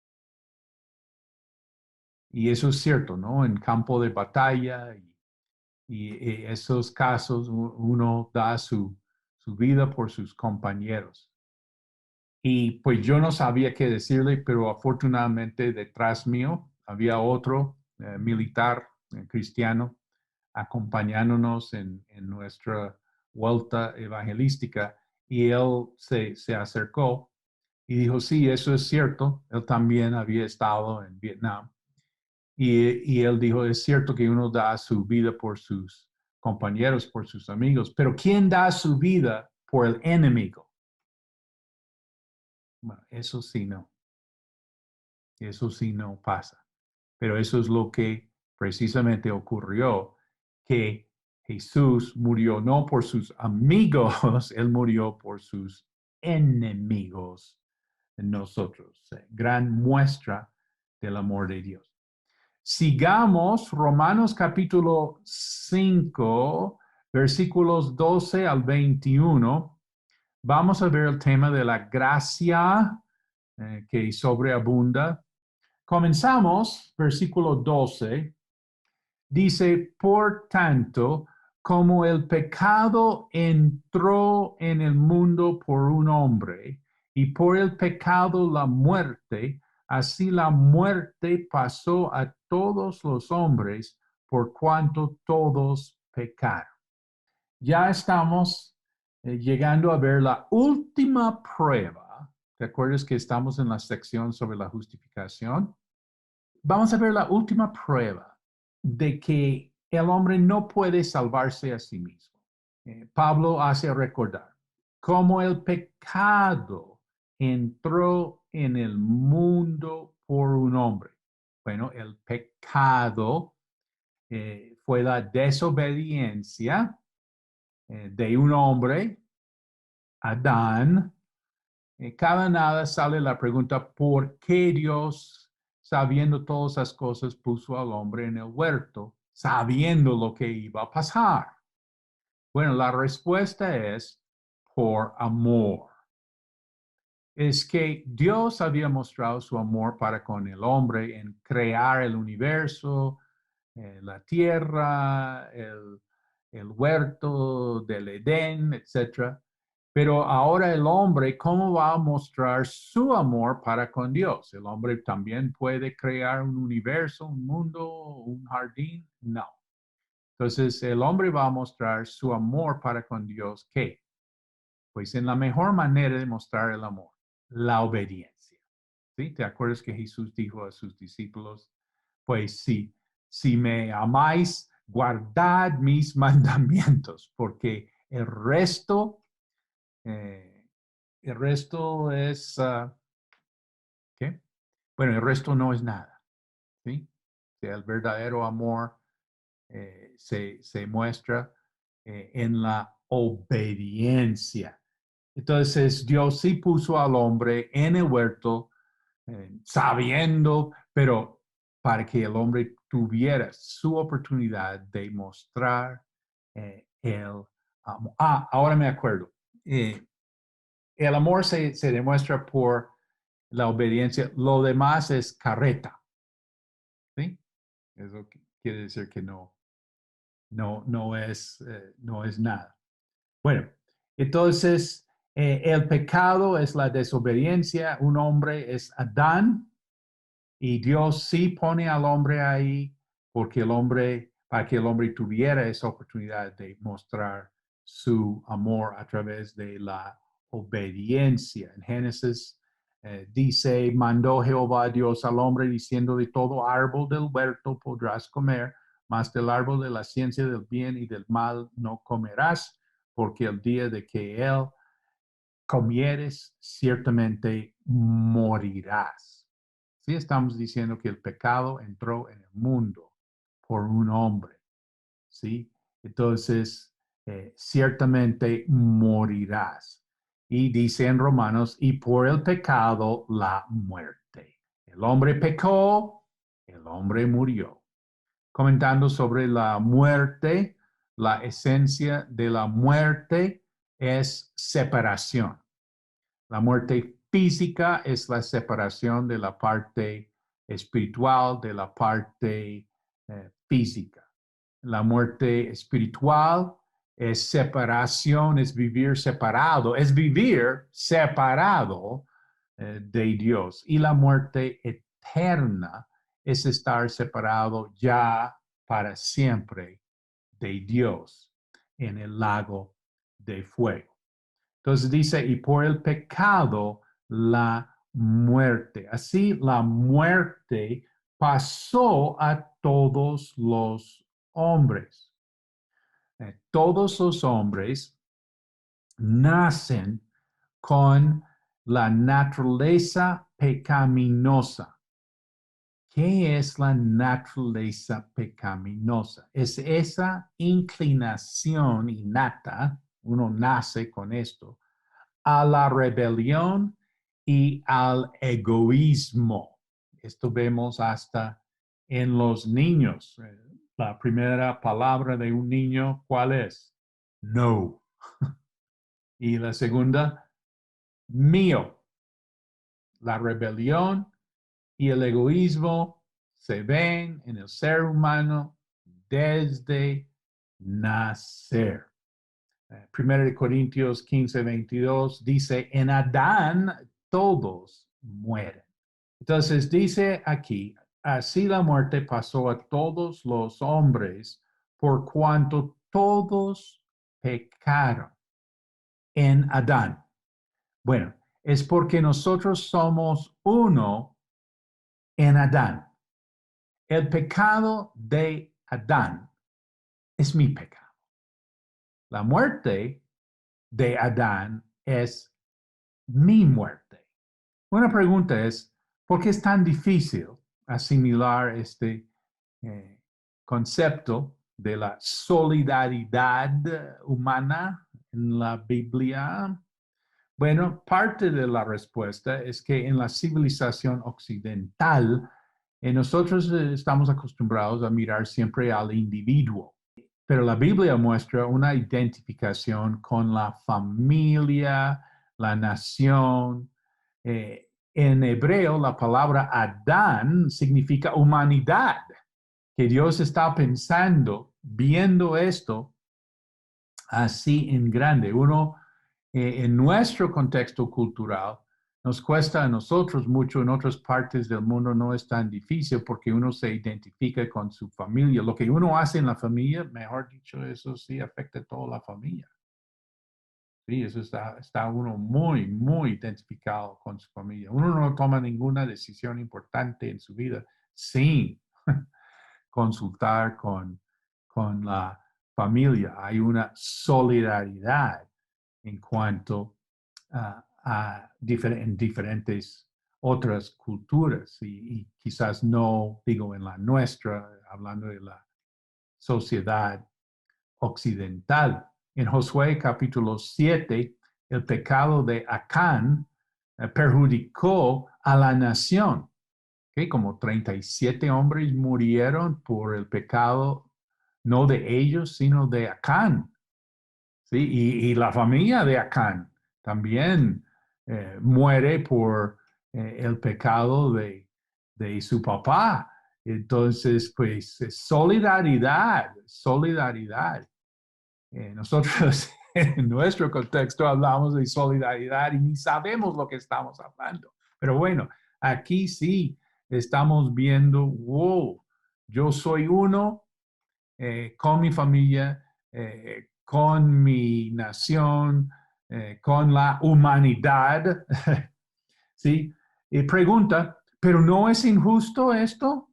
Speaker 2: Y eso es cierto, ¿no? En campo de batalla y esos casos uno da su vida por sus compañeros. Y pues yo no sabía qué decirle, pero afortunadamente detrás mío había otro militar cristiano acompañándonos en nuestra vuelta evangelística y él se acercó y dijo, sí, eso es cierto, él también había estado en Vietnam y él dijo, es cierto que uno da su vida por sus compañeros, por sus amigos, pero ¿quién da su vida por el enemigo? Bueno, eso sí no pasa, pero eso es lo que precisamente ocurrió, que Jesús murió no por sus amigos, él murió por sus enemigos, nosotros. Gran muestra del amor de Dios. Sigamos Romanos capítulo 5, versículos 12 al 21. Vamos a ver el tema de la gracia que sobreabunda. Comenzamos, versículo 12. Dice, por tanto, como el pecado entró en el mundo por un hombre, y por el pecado la muerte, así la muerte pasó a todos los hombres por cuanto todos pecaron. Ya estamos llegando a ver la última prueba. ¿Te acuerdas que estamos en la sección sobre la justificación? Vamos a ver la última prueba de que el hombre no puede salvarse a sí mismo. Pablo hace recordar cómo el pecado entró en el mundo por un hombre. Bueno, el pecado fue la desobediencia de un hombre, Adán. Cada nada sale la pregunta, ¿por qué Dios, sabiendo todas esas cosas, puso al hombre en el huerto, sabiendo lo que iba a pasar? Bueno, la respuesta es por amor. Es que Dios había mostrado su amor para con el hombre en crear el universo, la tierra, el huerto del Edén, etcétera. Pero ahora el hombre, ¿cómo va a mostrar su amor para con Dios? ¿El hombre también puede crear un universo, un mundo, un jardín? No. Entonces el hombre va a mostrar su amor para con Dios. ¿Qué? Pues en la mejor manera de mostrar el amor, la obediencia. ¿Sí? ¿Te acuerdas que Jesús dijo a sus discípulos? Pues sí, si me amáis, guardad mis mandamientos, porque eh, el resto es, ¿qué? Bueno, el resto no es nada, ¿sí? O sea, el verdadero amor se muestra en la obediencia. Entonces, Dios sí puso al hombre en el huerto, sabiendo, pero para que el hombre tuviera su oportunidad de mostrar el amor. Ahora me acuerdo. El amor se demuestra por la obediencia. Lo demás es carreta. ¿Sí? Eso quiere decir que no es nada. Bueno, entonces el pecado es la desobediencia. Un hombre es Adán y Dios sí pone al hombre ahí porque para que el hombre tuviera esa oportunidad de mostrar su amor a través de la obediencia. En Génesis dice, mandó Jehová Dios al hombre diciendo, de todo árbol del huerto podrás comer, mas del árbol de la ciencia del bien y del mal no comerás, porque el día de que él comieres, ciertamente morirás. Sí, estamos diciendo que el pecado entró en el mundo por un hombre. ¿Sí? Entonces, ciertamente morirás. Y dice en Romanos, y por el pecado la muerte. El hombre pecó, el hombre murió. Comentando sobre la muerte, la esencia de la muerte es separación. La muerte física es la separación de la parte espiritual de la parte física. La muerte espiritual es separación, es vivir separado de Dios. Y la muerte eterna es estar separado ya para siempre de Dios en el lago de fuego. Entonces dice, y por el pecado la muerte. Así la muerte pasó a todos los hombres. Todos los hombres nacen con la naturaleza pecaminosa. ¿Qué es la naturaleza pecaminosa? Es esa inclinación innata, uno nace con esto, a la rebelión y al egoísmo. Esto vemos hasta en los niños. La primera palabra de un niño, ¿cuál es? No. Y la segunda, mío. La rebelión y el egoísmo se ven en el ser humano desde nacer. 1 Corintios 15:22 dice, en Adán todos mueren. Entonces dice aquí, así la muerte pasó a todos los hombres por cuanto todos pecaron en Adán. Bueno, es porque nosotros somos uno en Adán. El pecado de Adán es mi pecado. La muerte de Adán es mi muerte. Una pregunta es, ¿por qué es tan difícil asimilar este concepto de la solidaridad humana en la Biblia? Bueno, parte de la respuesta es que en la civilización occidental, nosotros estamos acostumbrados a mirar siempre al individuo, pero la Biblia muestra una identificación con la familia, la nación. En hebreo, la palabra Adán significa humanidad, que Dios está pensando, viendo esto así en grande. Uno, en nuestro contexto cultural, nos cuesta a nosotros mucho, en otras partes del mundo no es tan difícil porque uno se identifica con su familia. Lo que uno hace en la familia, mejor dicho, eso sí afecta a toda la familia. Sí, eso está uno muy, muy identificado con su familia. Uno no toma ninguna decisión importante en su vida sin consultar con la familia. Hay una solidaridad en cuanto en diferentes otras culturas y quizás no digo en la nuestra, hablando de la sociedad occidental. En Josué capítulo 7, el pecado de Acán perjudicó a la nación. ¿Okay? Como 37 hombres murieron por el pecado, no de ellos, sino de Acán. ¿Sí? Y la familia de Acán también muere por el pecado de su papá. Entonces, pues, solidaridad, solidaridad. Nosotros en nuestro contexto hablamos de solidaridad y ni sabemos lo que estamos hablando. Pero bueno, aquí sí estamos viendo, wow, yo soy uno con mi familia, con mi nación, con la humanidad. ¿Sí? Y pregunta, ¿pero no es injusto esto?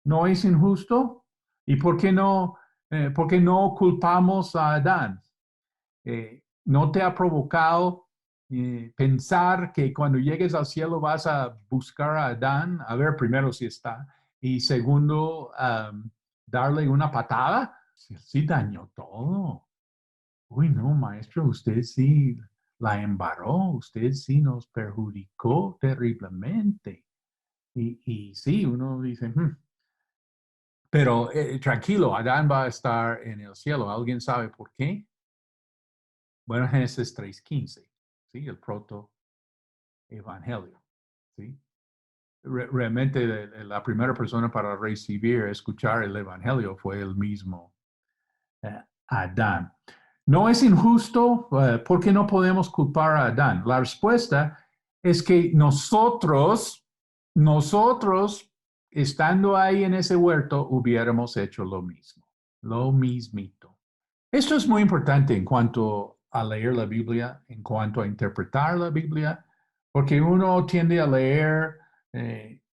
Speaker 2: ¿No es injusto? ¿Y por qué no culpamos a Adán? ¿No te ha provocado pensar que cuando llegues al cielo vas a buscar a Adán? A ver, primero si está. Y segundo, darle una patada. Sí, sí dañó todo. Uy, no, maestro, usted sí la embarró, usted sí nos perjudicó terriblemente. Y sí, uno dice, pero tranquilo, Adán va a estar en el cielo. ¿Alguien sabe por qué? Bueno, Génesis 3:15, ¿sí? El proto-evangelio, ¿sí? Realmente la primera persona para recibir, escuchar el evangelio fue el mismo Adán. ¿No es injusto? ¿Por qué no podemos culpar a Adán? La respuesta es que nosotros, estando ahí en ese huerto, hubiéramos hecho lo mismo, lo mismito. Esto es muy importante en cuanto a leer la Biblia, en cuanto a interpretar la Biblia, porque uno tiende a leer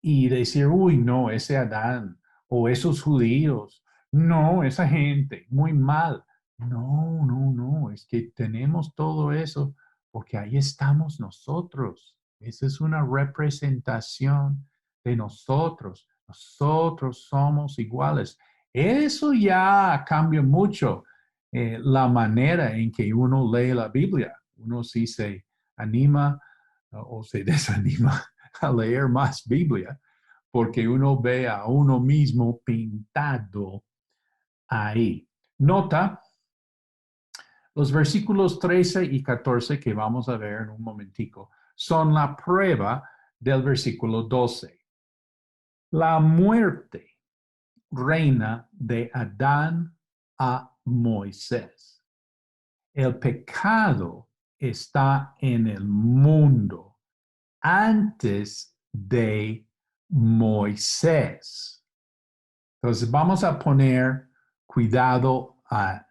Speaker 2: y decir, uy, no, ese Adán o esos judíos, no, esa gente, muy mal. No, no, no, es que tenemos todo eso porque ahí estamos nosotros. Esa es una representación de nosotros. Nosotros somos iguales. Eso ya cambia mucho la manera en que uno lee la Biblia. Uno sí se anima o se desanima a leer más Biblia porque uno ve a uno mismo pintado ahí. Nota los versículos 13 y 14 que vamos a ver en un momentico son la prueba del versículo 12. La muerte reina de Adán a Moisés. El pecado está en el mundo antes de Moisés. Entonces vamos a poner cuidado a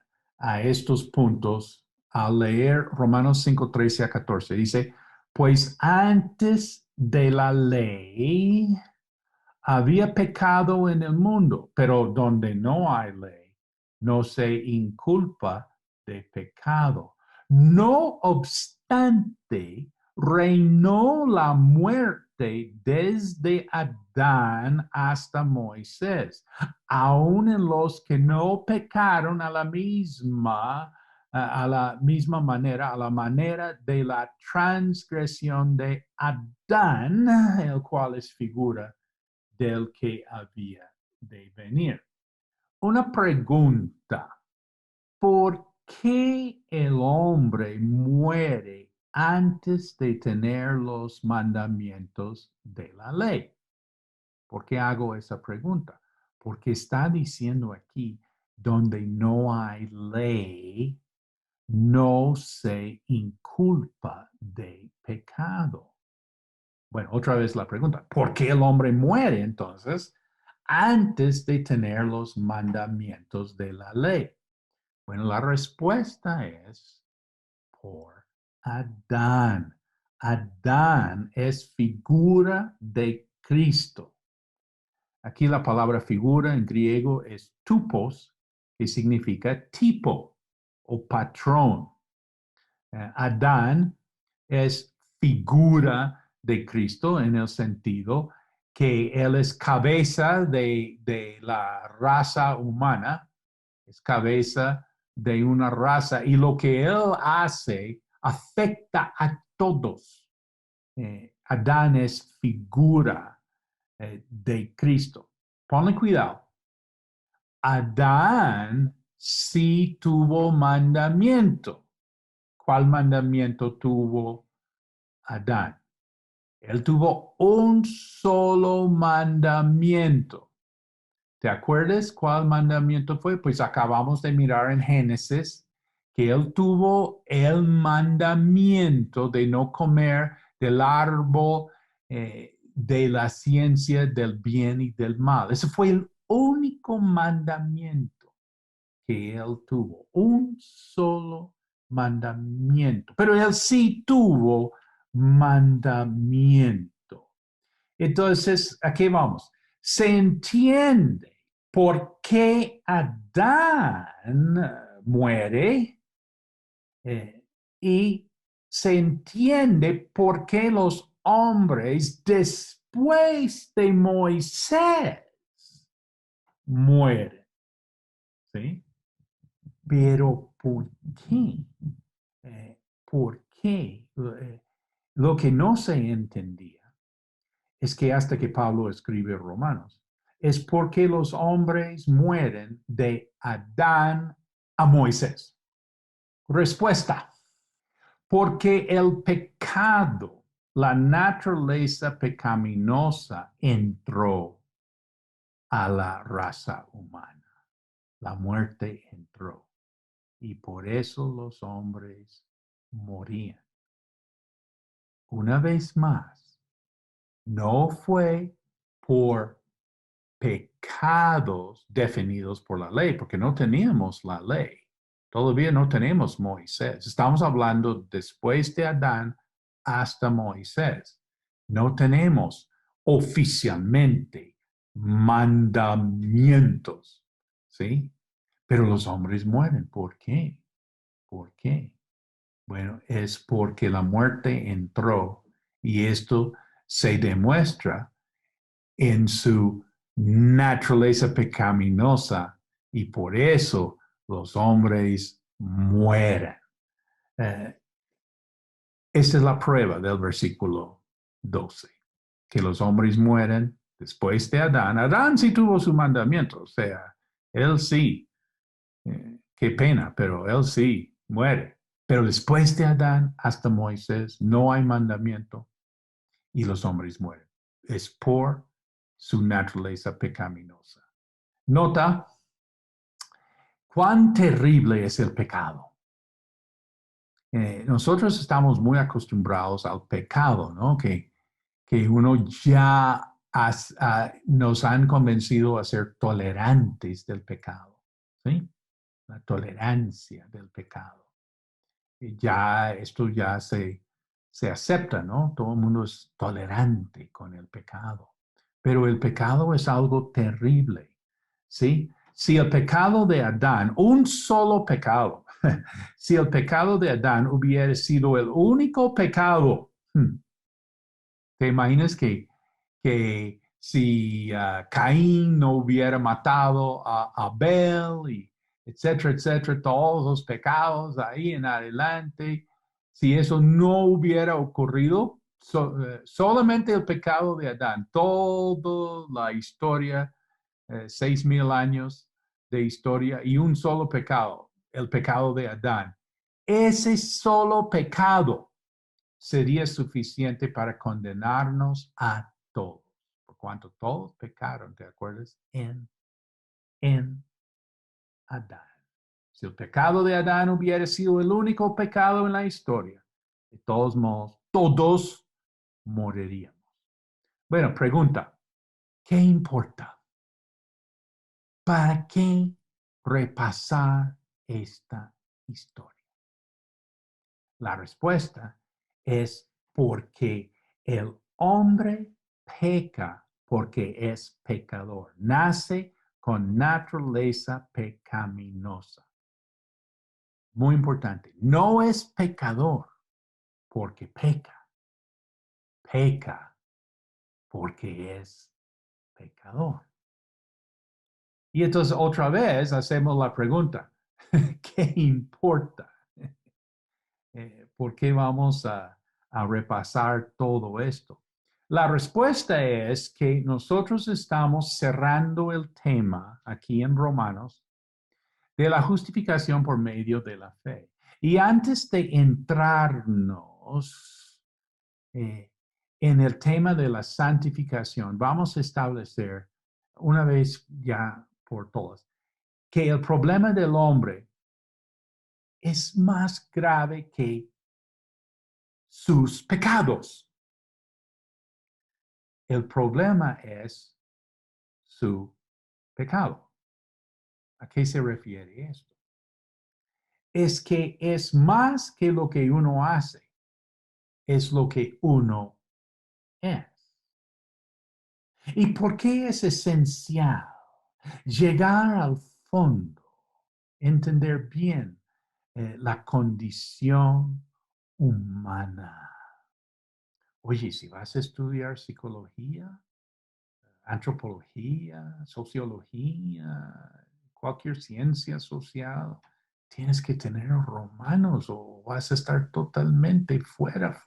Speaker 2: estos puntos al leer Romanos 5, 13 a 14. Dice, pues antes de la ley había pecado en el mundo, pero donde no hay ley, no se inculpa de pecado. No obstante, reinó la muerte desde Adán hasta Moisés, aun en los que no pecaron a la misma manera, a la manera de la transgresión de Adán, el cual es figura del que había de venir. Una pregunta, ¿por qué el hombre muere antes de tener los mandamientos de la ley? ¿Por qué hago esa pregunta? Porque está diciendo aquí, donde no hay ley, no se inculpa de pecado. Bueno, otra vez la pregunta, ¿por qué el hombre muere entonces antes de tener los mandamientos de la ley? Bueno, la respuesta es por Adán. Adán es figura de Cristo. Aquí la palabra figura en griego es tupos, que significa tipo o patrón. Adán es figura de Cristo en el sentido que Él es cabeza de la raza humana, es cabeza de una raza y lo que Él hace afecta a todos. Adán es figura de Cristo. Ponle cuidado. Adán sí tuvo mandamiento. ¿Cuál mandamiento tuvo Adán? Él tuvo un solo mandamiento. ¿Te acuerdas cuál mandamiento fue? Pues acabamos de mirar en Génesis que él tuvo el mandamiento de no comer del árbol de la ciencia del bien y del mal. Ese fue el único mandamiento que él tuvo, un solo mandamiento. Pero él sí tuvo mandamiento. Entonces, ¿a qué vamos? Se entiende por qué Adán muere y se entiende por qué los hombres después de Moisés mueren. ¿Sí? Pero ¿por qué? ¿Por qué? Lo que no se entendía es que hasta que Pablo escribe Romanos, es porque los hombres mueren de Adán a Moisés. Respuesta, porque el pecado, la naturaleza pecaminosa entró a la raza humana. La muerte entró y por eso los hombres morían. una vez más, no fue por pecados definidos por la ley, porque no teníamos la ley. Todavía no tenemos Moisés. Estamos hablando después de Adán hasta Moisés. No tenemos oficialmente mandamientos, ¿sí? Pero los hombres mueren. ¿Por qué? ¿Por qué? Bueno, es porque la muerte entró y esto se demuestra en su naturaleza pecaminosa y por eso los hombres mueren. Eh, Esta es la prueba del versículo 12, que los hombres mueren después de Adán. Adán sí tuvo su mandamiento, o sea, él sí, qué pena, pero él sí muere. Pero después de Adán hasta Moisés no hay mandamiento y los hombres mueren. Es por su naturaleza pecaminosa. Nota cuán terrible es el pecado. Nosotros estamos muy acostumbrados al pecado, ¿no? Que uno ya nos han convencido a ser tolerantes del pecado, ¿sí? La tolerancia del pecado. Ya esto ya se acepta, ¿no? Todo el mundo es tolerante con el pecado. Pero el pecado es algo terrible, ¿sí? Si el pecado de Adán, un solo pecado, si el pecado de Adán hubiera sido el único pecado, ¿te imaginas que si Caín no hubiera matado a Abel, y etcétera, etcétera, todos los pecados ahí en adelante, si eso no hubiera ocurrido, solamente el pecado de Adán, toda la historia, 6,000 años de historia y un solo pecado, el pecado de Adán. Ese solo pecado sería suficiente para condenarnos a todos, por cuanto todos pecaron, ¿te acuerdas? En Adán. Si el pecado de Adán hubiera sido el único pecado en la historia, de todos modos, todos moriríamos. Bueno, pregunta, ¿qué importa? ¿Para qué repasar esta historia? La respuesta es porque el hombre peca porque es pecador. Nace con naturaleza pecaminosa. Muy importante. No es pecador porque peca. Peca porque es pecador. Y entonces otra vez hacemos la pregunta, ¿qué importa? ¿Por qué vamos a repasar todo esto? La respuesta es que nosotros estamos cerrando el tema aquí en Romanos de la justificación por medio de la fe. Y antes de entrarnos en el tema de la santificación, vamos a establecer una vez ya por todas que el problema del hombre es más grave que sus pecados. El problema es su pecado. ¿A qué se refiere esto? Es que es más que lo que uno hace, es lo que uno es. ¿Y por qué es esencial llegar al fondo, entender bien la condición humana? Oye, si vas a estudiar psicología, antropología, sociología, cualquier ciencia social, tienes que tener romanos o vas a estar totalmente fuera,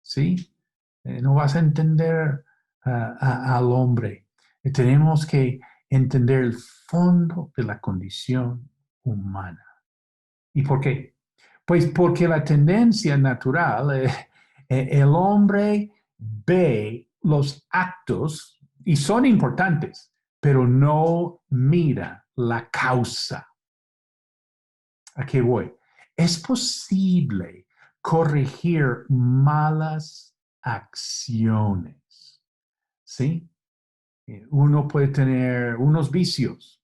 Speaker 2: ¿sí? No vas a entender al hombre. Tenemos que entender el fondo de la condición humana. ¿Y por qué? Pues porque la tendencia natural, el hombre ve los actos y son importantes, pero no mira la causa. ¿A qué voy? Es posible corregir malas acciones. ¿Sí? Uno puede tener unos vicios,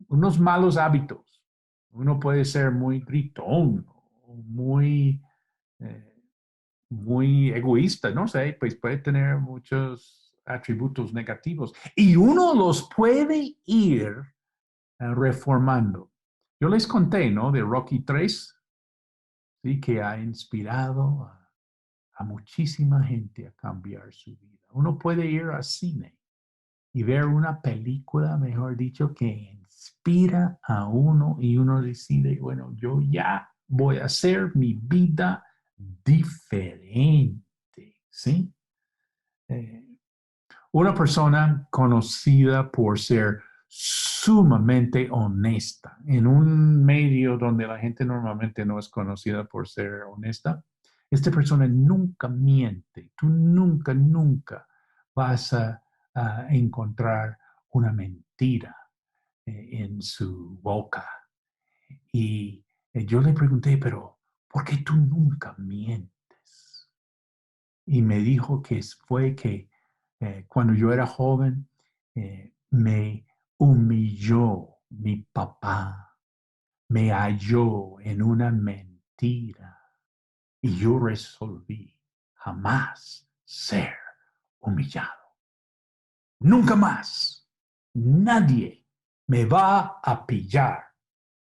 Speaker 2: unos malos hábitos. Uno puede ser muy gritón, muy, eh, muy egoísta, no sé, pues puede tener muchos atributos negativos y uno los puede ir reformando. Yo les conté, ¿no? De Rocky 3, ¿sí? Que ha inspirado a muchísima gente a cambiar su vida. Uno puede ir al cine y ver una película, mejor dicho, que inspira a uno y uno decide, bueno, yo ya voy a hacer mi vida diferente, ¿sí? Eh, una persona conocida por ser sumamente honesta en un medio donde la gente normalmente no es conocida por ser honesta. Esta persona nunca miente. Tú nunca, nunca vas a encontrar una mentira en su boca. Y yo le pregunté, pero ¿por qué tú nunca mientes? Y me dijo que fue que cuando yo era joven me humilló mi papá, me halló en una mentira y yo resolví jamás ser humillado. Nunca más nadie me va a pillar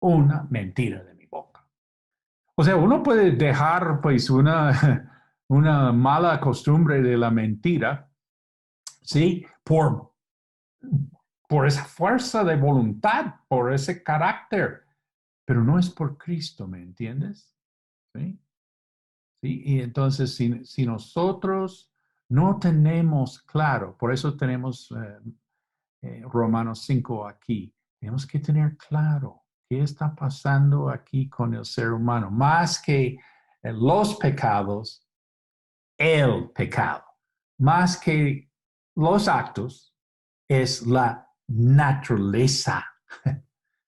Speaker 2: una mentira de mi boca. O sea, uno puede dejar pues una mala costumbre de la mentira, ¿sí? Por esa fuerza de voluntad, por ese carácter, pero no es por Cristo, ¿me entiendes? ¿Sí? ¿Sí? Y entonces, si nosotros no tenemos claro, por eso tenemos Romanos 5 aquí, tenemos que tener claro qué está pasando aquí con el ser humano, más que los pecados, el pecado, más que los actos, es la naturaleza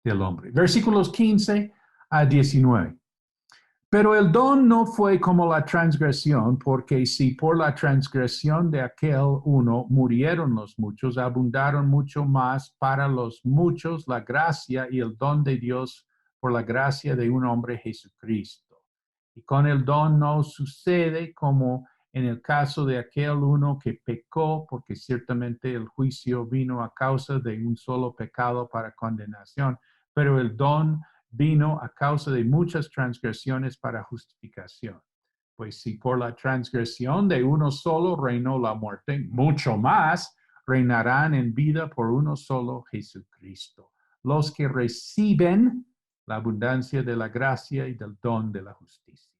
Speaker 2: del hombre. Versículos 15 a 19. Pero el don no fue como la transgresión, porque si por la transgresión de aquel uno murieron los muchos, abundaron mucho más para los muchos la gracia y el don de Dios por la gracia de un hombre Jesucristo. Y con el don no sucede como en el caso de aquel uno que pecó, porque ciertamente el juicio vino a causa de un solo pecado para condenación, pero el don vino a causa de muchas transgresiones para justificación. Pues si por la transgresión de uno solo reinó la muerte, mucho más reinarán en vida por uno solo, Jesucristo. Los que reciben la abundancia de la gracia y del don de la justicia.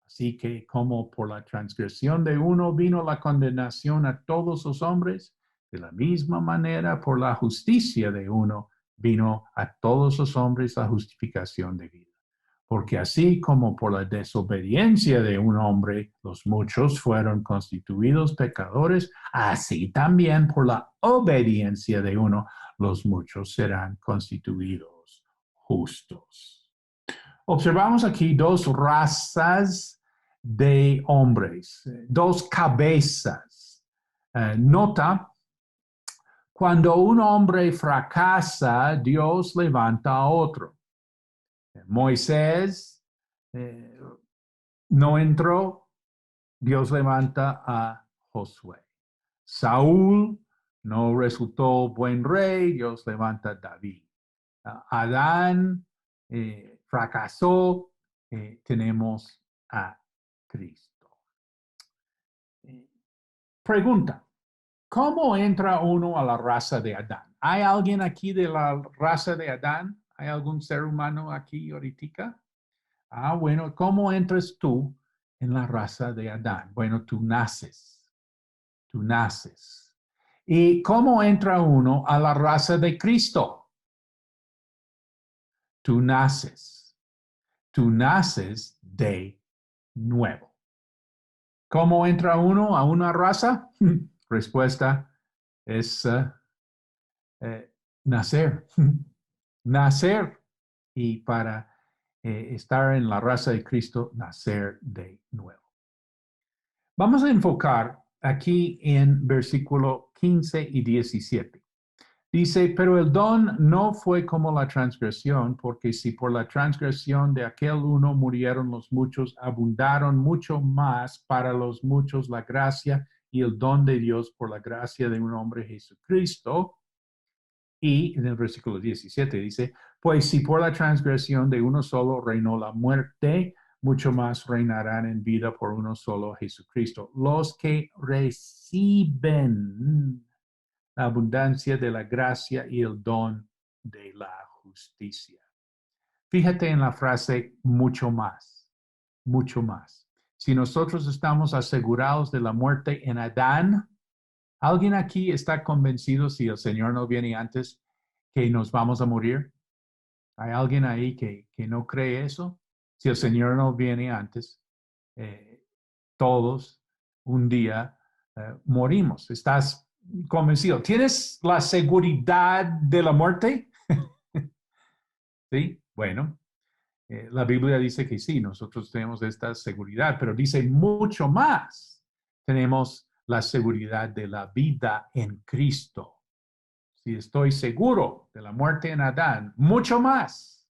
Speaker 2: Así que como por la transgresión de uno vino la condenación a todos los hombres, de la misma manera por la justicia de uno vino a todos los hombres la justificación de vida. Porque así como por la desobediencia de un hombre los muchos fueron constituidos pecadores, así también por la obediencia de uno los muchos serán constituidos justos. Observamos aquí dos razas de hombres, dos cabezas. Nota, cuando un hombre fracasa, Dios levanta a otro. Moisés no entró, Dios levanta a Josué. Saúl no resultó buen rey, Dios levanta a David. Adán fracasó, tenemos a Cristo. Pregunta, ¿cómo entra uno a la raza de Adán? ¿Hay alguien aquí de la raza de Adán? ¿Hay algún ser humano aquí ahorita? Bueno, ¿cómo entras tú en la raza de Adán? Bueno, tú naces. ¿Y cómo entra uno a la raza de Cristo? Tú naces de nuevo. ¿Cómo entra uno a una raza? Respuesta es nacer. Nacer. Y para estar en la raza de Cristo, nacer de nuevo. Vamos a enfocar aquí en versículo 15 y 17. Dice, pero el don no fue como la transgresión, porque si por la transgresión de aquel uno murieron los muchos, abundaron mucho más para los muchos la gracia y el don de Dios por la gracia de un hombre Jesucristo. Y en el versículo 17 dice, pues si por la transgresión de uno solo reinó la muerte, mucho más reinarán en vida por uno solo Jesucristo. Los que reciben la abundancia de la gracia y el don de la justicia. Fíjate en la frase mucho más, mucho más. Si nosotros estamos asegurados de la muerte en Adán, ¿alguien aquí está convencido si el Señor no viene antes que nos vamos a morir? ¿Hay alguien ahí que no cree eso? Si el Señor no viene antes, todos un día morimos. ¿Estás convencido? ¿Tienes la seguridad de la muerte? Sí, bueno, la Biblia dice que sí, nosotros tenemos esta seguridad, pero dice mucho más. Tenemos la seguridad de la vida en Cristo. Si estoy seguro de la muerte en Adán, mucho más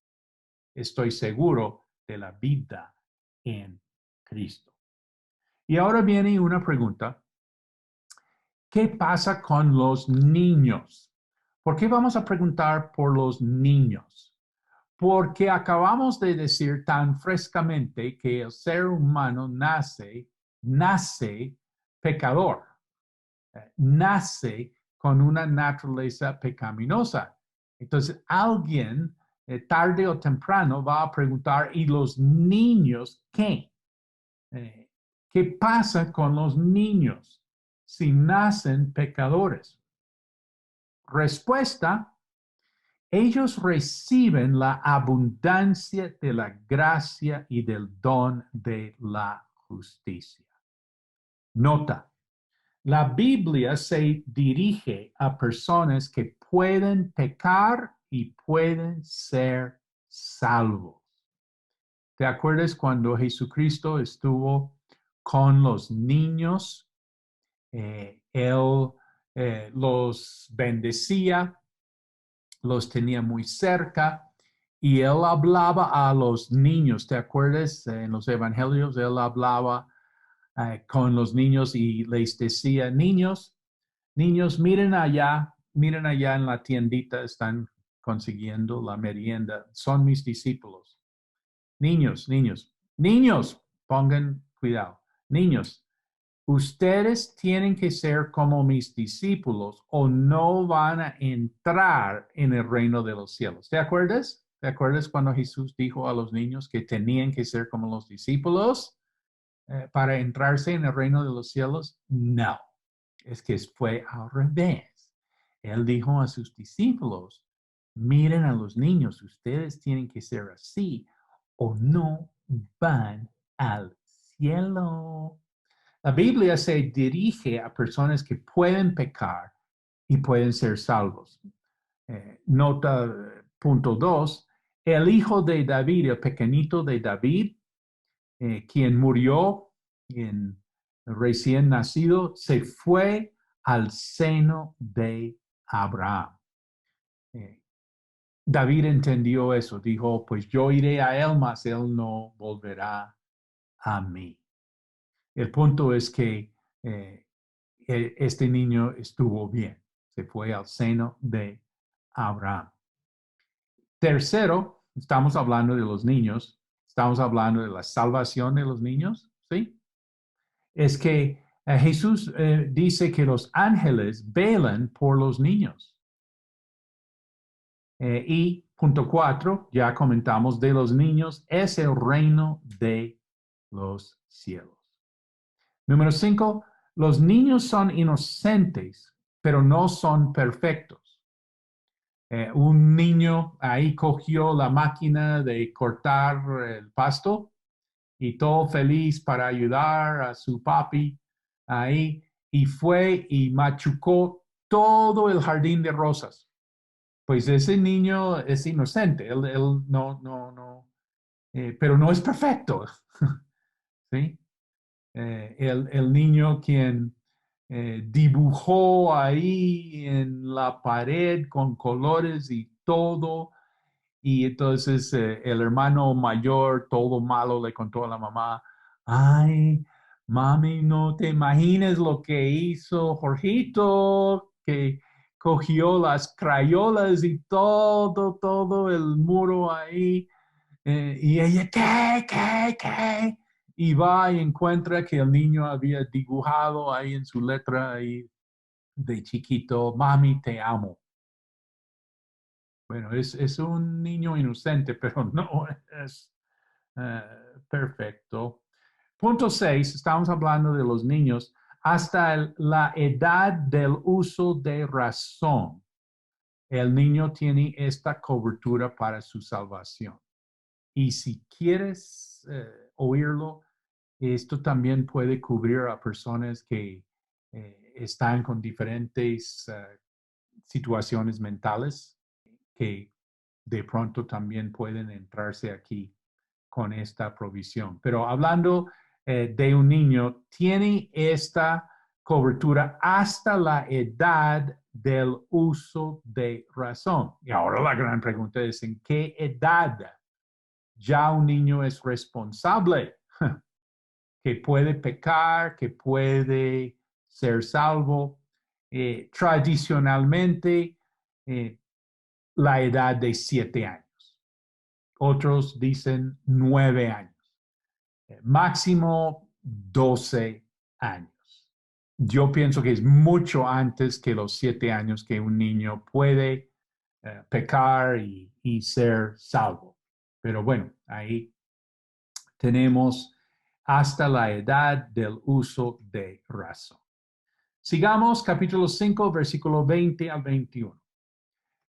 Speaker 2: estoy seguro de la vida en Cristo. Y ahora viene una pregunta. ¿Qué pasa con los niños? ¿Por qué vamos a preguntar por los niños? Porque acabamos de decir tan frescamente que el ser humano nace pecador, nace con una naturaleza pecaminosa. Entonces, alguien tarde o temprano va a preguntar, ¿y los niños qué? ¿Qué pasa con los niños si nacen pecadores? Respuesta, ellos reciben la abundancia de la gracia y del don de la justicia. Nota, la Biblia se dirige a personas que pueden pecar y pueden ser salvos. ¿Te acuerdas cuando Jesucristo estuvo con los niños? Él los bendecía, los tenía muy cerca y él hablaba a los niños. ¿Te acuerdas? En los evangelios él hablaba con los niños y les decía, niños, miren allá en la tiendita, están consiguiendo la merienda, son mis discípulos. Niños, pongan cuidado. Niños, ustedes tienen que ser como mis discípulos o no van a entrar en el reino de los cielos. ¿Te acuerdas? ¿Te acuerdas cuando Jesús dijo a los niños que tenían que ser como los discípulos para entrarse en el reino de los cielos? No, es que fue al revés. Él dijo a sus discípulos, miren a los niños, ustedes tienen que ser así o no van al cielo. La Biblia se dirige a personas que pueden pecar y pueden ser salvos. Nota punto 2, el hijo de David, el pequeñito de David, quien murió recién nacido, se fue al seno de Abraham. David entendió eso, dijo, pues yo iré a él, mas él no volverá a mí. El punto es que este niño estuvo bien, se fue al seno de Abraham. Tercero, estamos hablando de los niños, estamos hablando de la salvación de los niños, ¿sí? Es que Jesús dice que los ángeles velan por los niños. Y punto 4, ya comentamos, de los niños es el reino de los cielos. Número 5, los niños son inocentes, pero no son perfectos. Un niño ahí cogió la máquina de cortar el pasto y todo feliz para ayudar a su papi ahí y fue y machucó todo el jardín de rosas. Pues ese niño es inocente, él no pero no es perfecto. ¿Sí? El niño quien dibujó ahí en la pared con colores y todo, y entonces el hermano mayor, todo malo, le contó a la mamá, ay, mami, no te imagines lo que hizo Jorgito, que cogió las crayolas y todo el muro ahí. Y ella, ¿qué? Y va y encuentra que el niño había dibujado ahí en su letra ahí de chiquito, mami, te amo. Bueno, es un niño inocente, pero no es eh, perfecto. Punto 6, estamos hablando de los niños hasta la edad del uso de razón. El niño tiene esta cobertura para su salvación. Y si quieres oírlo, esto también puede cubrir a personas que están con diferentes situaciones mentales que de pronto también pueden entrarse aquí con esta provisión. Pero hablando de un niño, tiene esta cobertura hasta la edad del uso de razón. Y ahora la gran pregunta es, ¿en qué edad ya un niño es responsable? Que puede pecar, que puede ser salvo. Tradicionalmente, eh, la edad de 7 años. Otros dicen 9 años. Máximo 12 años. Yo pienso que es mucho antes que los 7 años que un niño puede pecar y ser salvo. Pero bueno, ahí tenemos hasta la edad del uso de razón. Sigamos capítulo 5, versículo 20 al 21.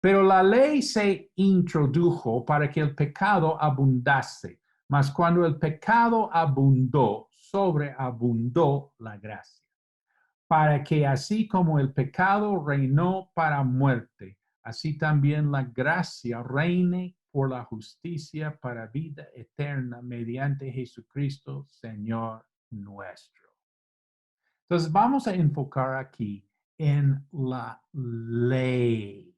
Speaker 2: Pero la ley se introdujo para que el pecado abundase, mas cuando el pecado abundó, sobreabundó la gracia, para que así como el pecado reinó para muerte, así también la gracia reine por la justicia para vida eterna mediante Jesucristo, Señor nuestro. Entonces vamos a enfocar aquí en la ley.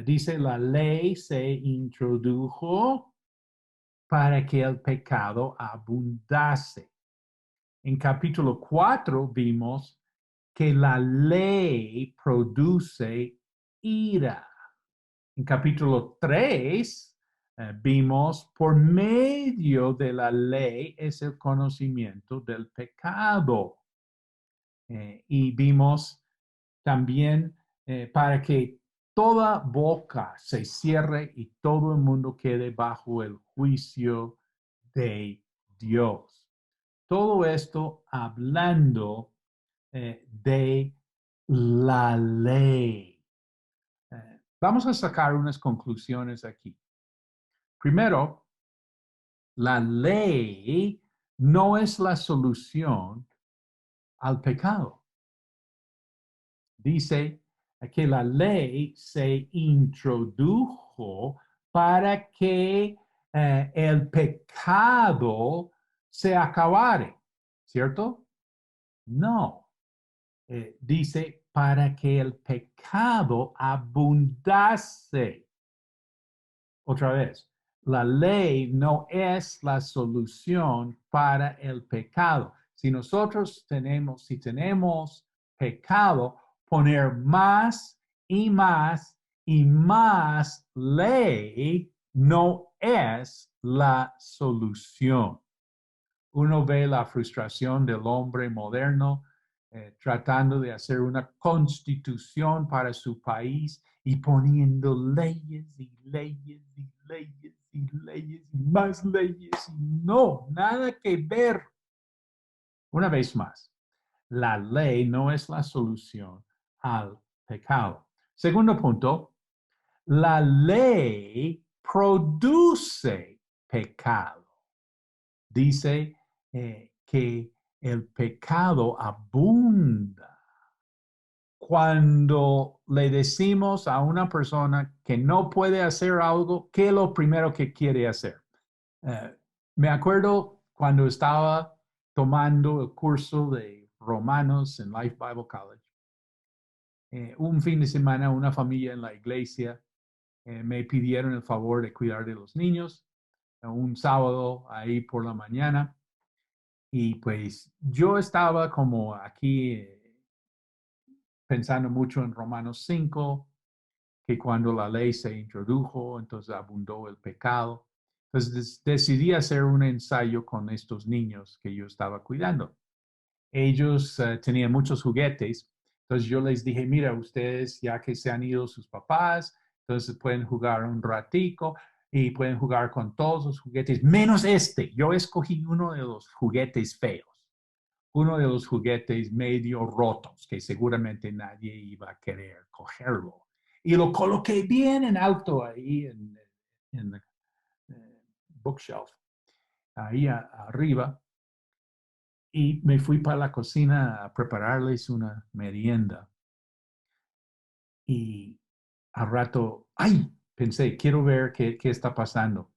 Speaker 2: Dice, la ley se introdujo para que el pecado abundase. En capítulo 4 vimos que la ley produce ira. En capítulo 3 vimos por medio de la ley es el conocimiento del pecado. Y vimos también para que toda boca se cierre y todo el mundo quede bajo el juicio de Dios. Todo esto hablando de la ley. Vamos a sacar unas conclusiones aquí. Primero, la ley no es la solución al pecado. Dice que la ley se introdujo para que el pecado se acabare, ¿cierto? No. Dice para que el pecado abundase. Otra vez, la ley no es la solución para el pecado. Si nosotros si tenemos pecado, poner más y más y más ley no es la solución. Uno ve la frustración del hombre moderno tratando de hacer una constitución para su país y poniendo leyes y leyes y leyes y leyes y más leyes. Y no, nada que ver. Una vez más, la ley no es la solución al pecado. Segundo punto, la ley produce pecado. Dice que el pecado abunda. Cuando le decimos a una persona que no puede hacer algo, ¿qué es lo primero que quiere hacer? Me acuerdo cuando estaba tomando el curso de Romanos en Life Bible College. Un fin de semana, una familia en la iglesia me pidieron el favor de cuidar de los niños. Un sábado ahí por la mañana. Y pues yo estaba como aquí pensando mucho en Romanos 5, que cuando la ley se introdujo, entonces abundó el pecado. Entonces decidí hacer un ensayo con estos niños que yo estaba cuidando. Ellos tenían muchos juguetes, entonces yo les dije, mira, ustedes ya que se han ido sus papás, entonces pueden jugar un ratico y pueden jugar con todos los juguetes, menos este. Yo escogí uno de los juguetes feos, uno de los juguetes medio rotos, que seguramente nadie iba a querer cogerlo. Y lo coloqué bien en alto ahí en el bookshelf, ahí arriba, y me fui para la cocina a prepararles una merienda. Y al rato, ¡ay! Pensé, quiero ver qué está pasando.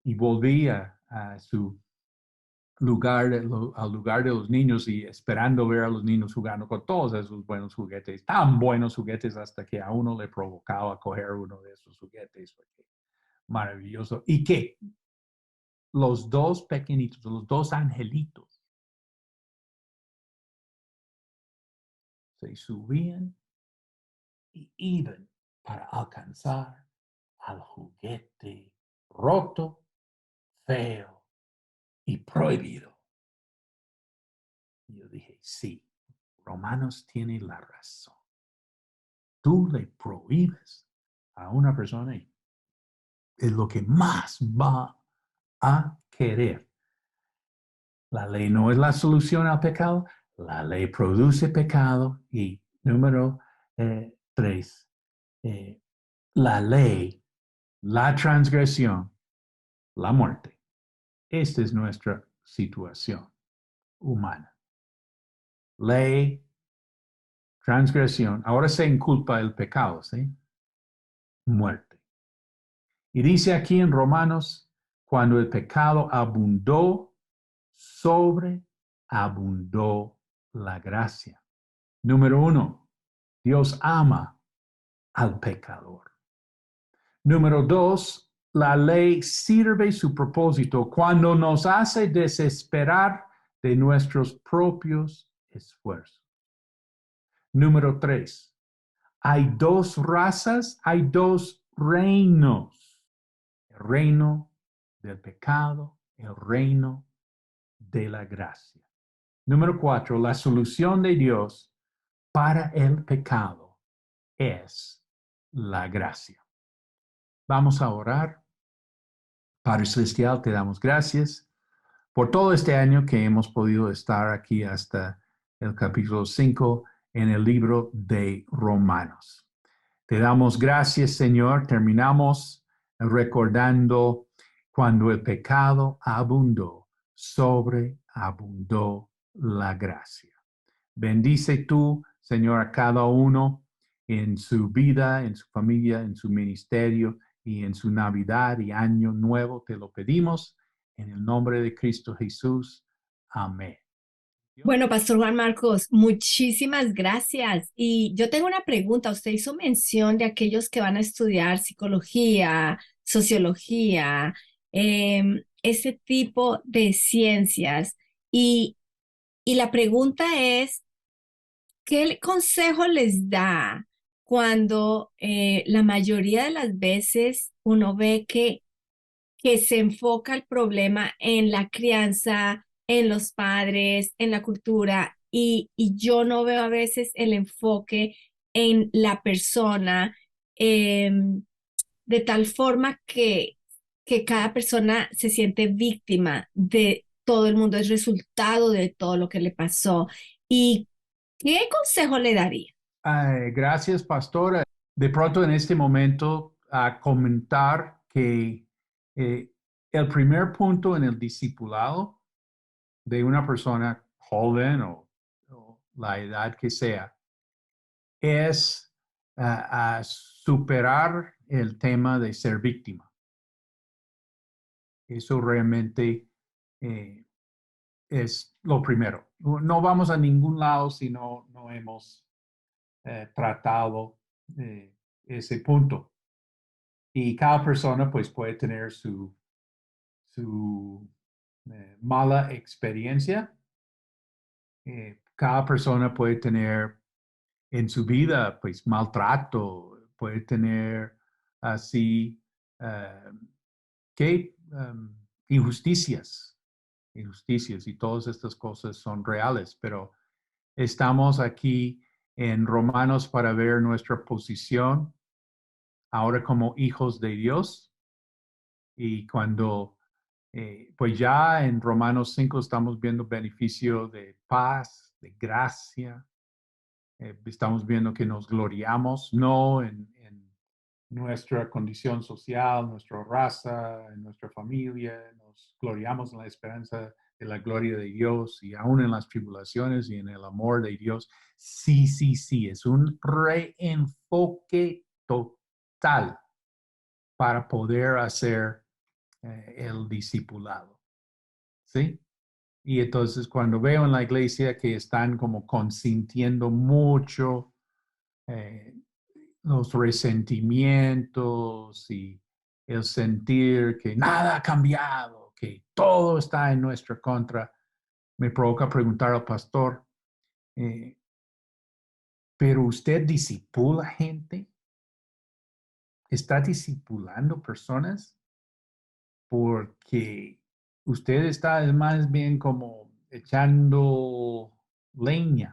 Speaker 2: Y volví a su lugar, al lugar de los niños y esperando ver a los niños jugando con todos esos buenos juguetes, tan buenos juguetes hasta que a uno le provocaba coger uno de esos juguetes. Maravilloso. Y que los dos pequeñitos, los dos angelitos, se subían y iban para alcanzar al juguete roto, feo y prohibido. Y yo dije, sí, Romanos tiene la razón. Tú le prohíbes a una persona y es lo que más va a querer. La ley no es la solución al pecado, la ley produce pecado. Y número 3, la ley, la transgresión, la muerte. Esta es nuestra situación humana. Ley, transgresión. Ahora se inculpa el pecado, ¿sí? Muerte. Y dice aquí en Romanos, cuando el pecado abundó, sobreabundó la gracia. Número 1, Dios ama al pecador. Número 2, la ley sirve su propósito cuando nos hace desesperar de nuestros propios esfuerzos. Número 3, hay dos razas, hay dos reinos. El reino del pecado, el reino de la gracia. Número 4, la solución de Dios para el pecado es la gracia. Vamos a orar. Padre Celestial, te damos gracias por todo este año que hemos podido estar aquí hasta el capítulo 5 en el libro de Romanos. Te damos gracias, Señor. Terminamos recordando cuando el pecado abundó, sobreabundó la gracia. Bendice tú, Señor, a cada uno en su vida, en su familia, en su ministerio y en su Navidad y Año Nuevo. Te lo pedimos en el nombre de Cristo Jesús. Amén.
Speaker 1: Bueno, Pastor Juan Marcos, muchísimas gracias. Y yo tengo una pregunta. Usted hizo mención de aquellos que van a estudiar psicología, sociología, ese tipo de ciencias. Y, y la pregunta es, ¿qué consejo les da cuando la mayoría de las veces uno ve que se enfoca el problema en la crianza, en los padres, en la cultura, y yo no veo a veces el enfoque en la persona, de tal forma que cada persona se siente víctima de todo el mundo, es resultado de todo lo que le pasó? ¿Y qué consejo le daría?
Speaker 2: Gracias, pastora. De pronto en este momento a comentar que el primer punto en el discipulado de una persona joven o la edad que sea es a superar el tema de ser víctima. Eso realmente es lo primero. No vamos a ningún lado si no hemos tratado ese punto. Y cada persona pues puede tener su mala experiencia. Cada persona puede tener en su vida pues maltrato, puede tener así eh, que injusticias, injusticias y todas estas cosas son reales, pero estamos aquí en Romanos para ver nuestra posición ahora como hijos de Dios. Y cuando, pues ya en Romanos 5 estamos viendo beneficio de paz, de gracia. Estamos viendo que nos gloriamos, no en nuestra condición social, nuestra raza, en nuestra familia. Nos gloriamos en la esperanza de la gloria de Dios y aún en las tribulaciones y en el amor de Dios. Sí, sí, sí, es un reenfoque total para poder hacer el discipulado. ¿Sí? Y entonces cuando veo en la iglesia que están como consintiendo mucho eh, los resentimientos y el sentir que nada ha cambiado, que todo está en nuestra contra, me provoca preguntar al pastor, eh, ¿pero usted disipula gente? ¿Está discipulando personas? Porque usted está más bien como echando leña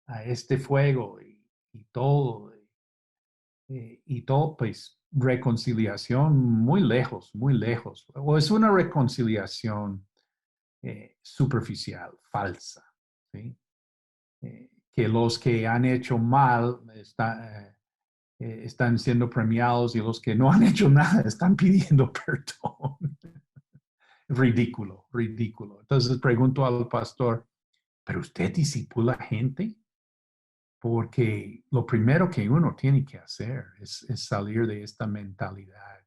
Speaker 2: a este fuego y todo, y todo, pues reconciliación muy lejos, o es una reconciliación superficial, falsa, ¿sí? Que los que han hecho mal están siendo premiados y los que no han hecho nada están pidiendo perdón. Ridículo, ridículo. Entonces pregunto al pastor, ¿pero usted disipula gente? Porque lo primero que uno tiene que hacer es salir de esta mentalidad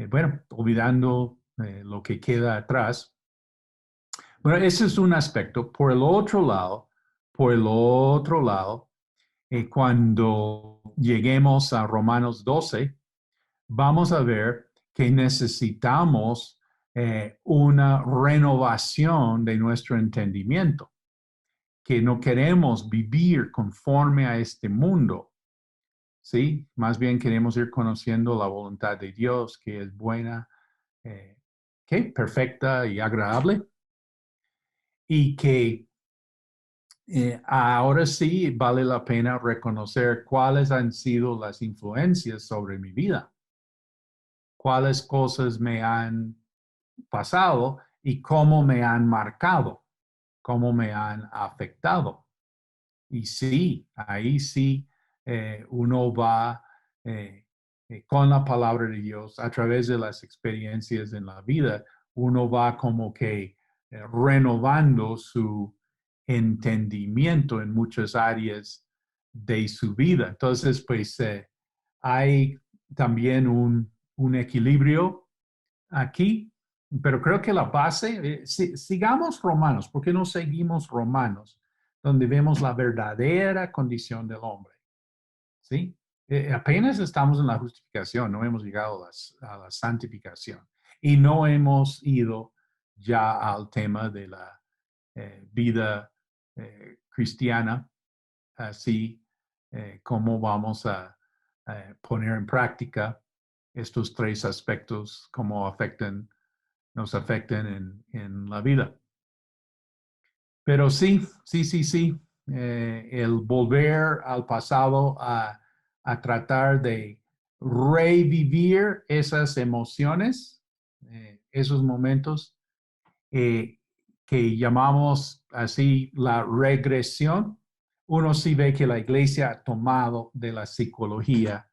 Speaker 2: bueno, olvidando lo que queda atrás. Bueno, ese es un aspecto. Por el otro lado, cuando lleguemos a Romanos 12, vamos a ver que necesitamos una renovación de nuestro entendimiento, que no queremos vivir conforme a este mundo, ¿sí? Más bien queremos ir conociendo la voluntad de Dios, que es buena, que perfecta y agradable, y que ahora sí vale la pena reconocer cuáles han sido las influencias sobre mi vida, cuáles cosas me han pasado y cómo me han marcado, cómo me han afectado. Y sí, ahí sí uno va con la palabra de Dios a través de las experiencias en la vida, uno va como que renovando su entendimiento en muchas áreas de su vida. Entonces, pues hay también un equilibrio aquí, pero creo que la base, sigamos Romanos, ¿por qué no seguimos Romanos? Donde vemos la verdadera condición del hombre, ¿sí? Apenas estamos en la justificación, no hemos llegado a la santificación y no hemos ido ya al tema de la vida cristiana, así como vamos a poner en práctica estos tres aspectos, cómo nos afecten en la vida. Pero sí, sí, sí, sí, el volver al pasado a tratar de revivir esas emociones, esos momentos eh, que llamamos así la regresión, uno sí ve que la iglesia ha tomado de la psicología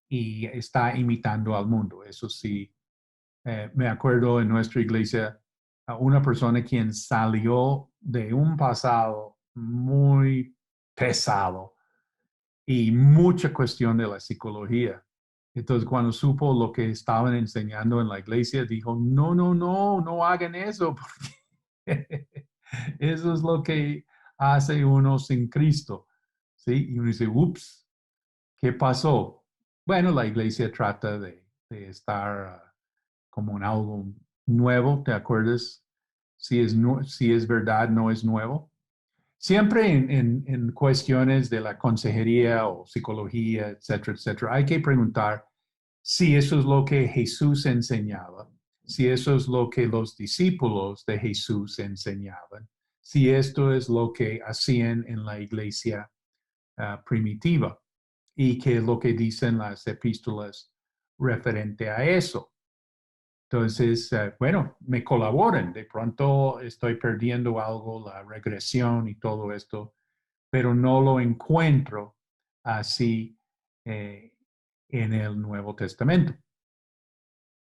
Speaker 2: y está imitando al mundo. Eso sí, me acuerdo en nuestra iglesia a una persona quien salió de un pasado muy pesado y mucha cuestión de la psicología. Entonces, cuando supo lo que estaban enseñando en la iglesia, dijo, no, no, no, no hagan eso, porque eso es lo que hace uno sin Cristo. ¿Sí? Y uno dice, ups, ¿qué pasó? Bueno, la iglesia trata de estar como en algo nuevo, ¿te acuerdas? Si es verdad, no es nuevo. Siempre en cuestiones de la consejería o psicología, etcétera, etcétera, hay que preguntar si eso es lo que Jesús enseñaba, si eso es lo que los discípulos de Jesús enseñaban, si esto es lo que hacían en la iglesia primitiva y qué es lo que dicen las epístolas referente a eso. Entonces, bueno, me colaboran. De pronto estoy perdiendo algo, la regresión y todo esto, pero no lo encuentro así en el Nuevo Testamento.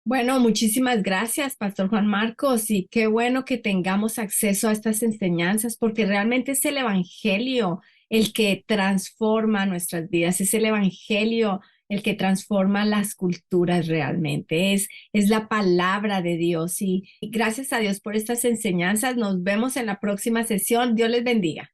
Speaker 1: Bueno, muchísimas gracias, Pastor Juan Marcos, y qué bueno que tengamos acceso a estas enseñanzas, porque realmente es el Evangelio el que transforma nuestras vidas, es el Evangelio el que transforma las culturas realmente, es la palabra de Dios. Y gracias a Dios por estas enseñanzas. Nos vemos en la próxima sesión. Dios les bendiga.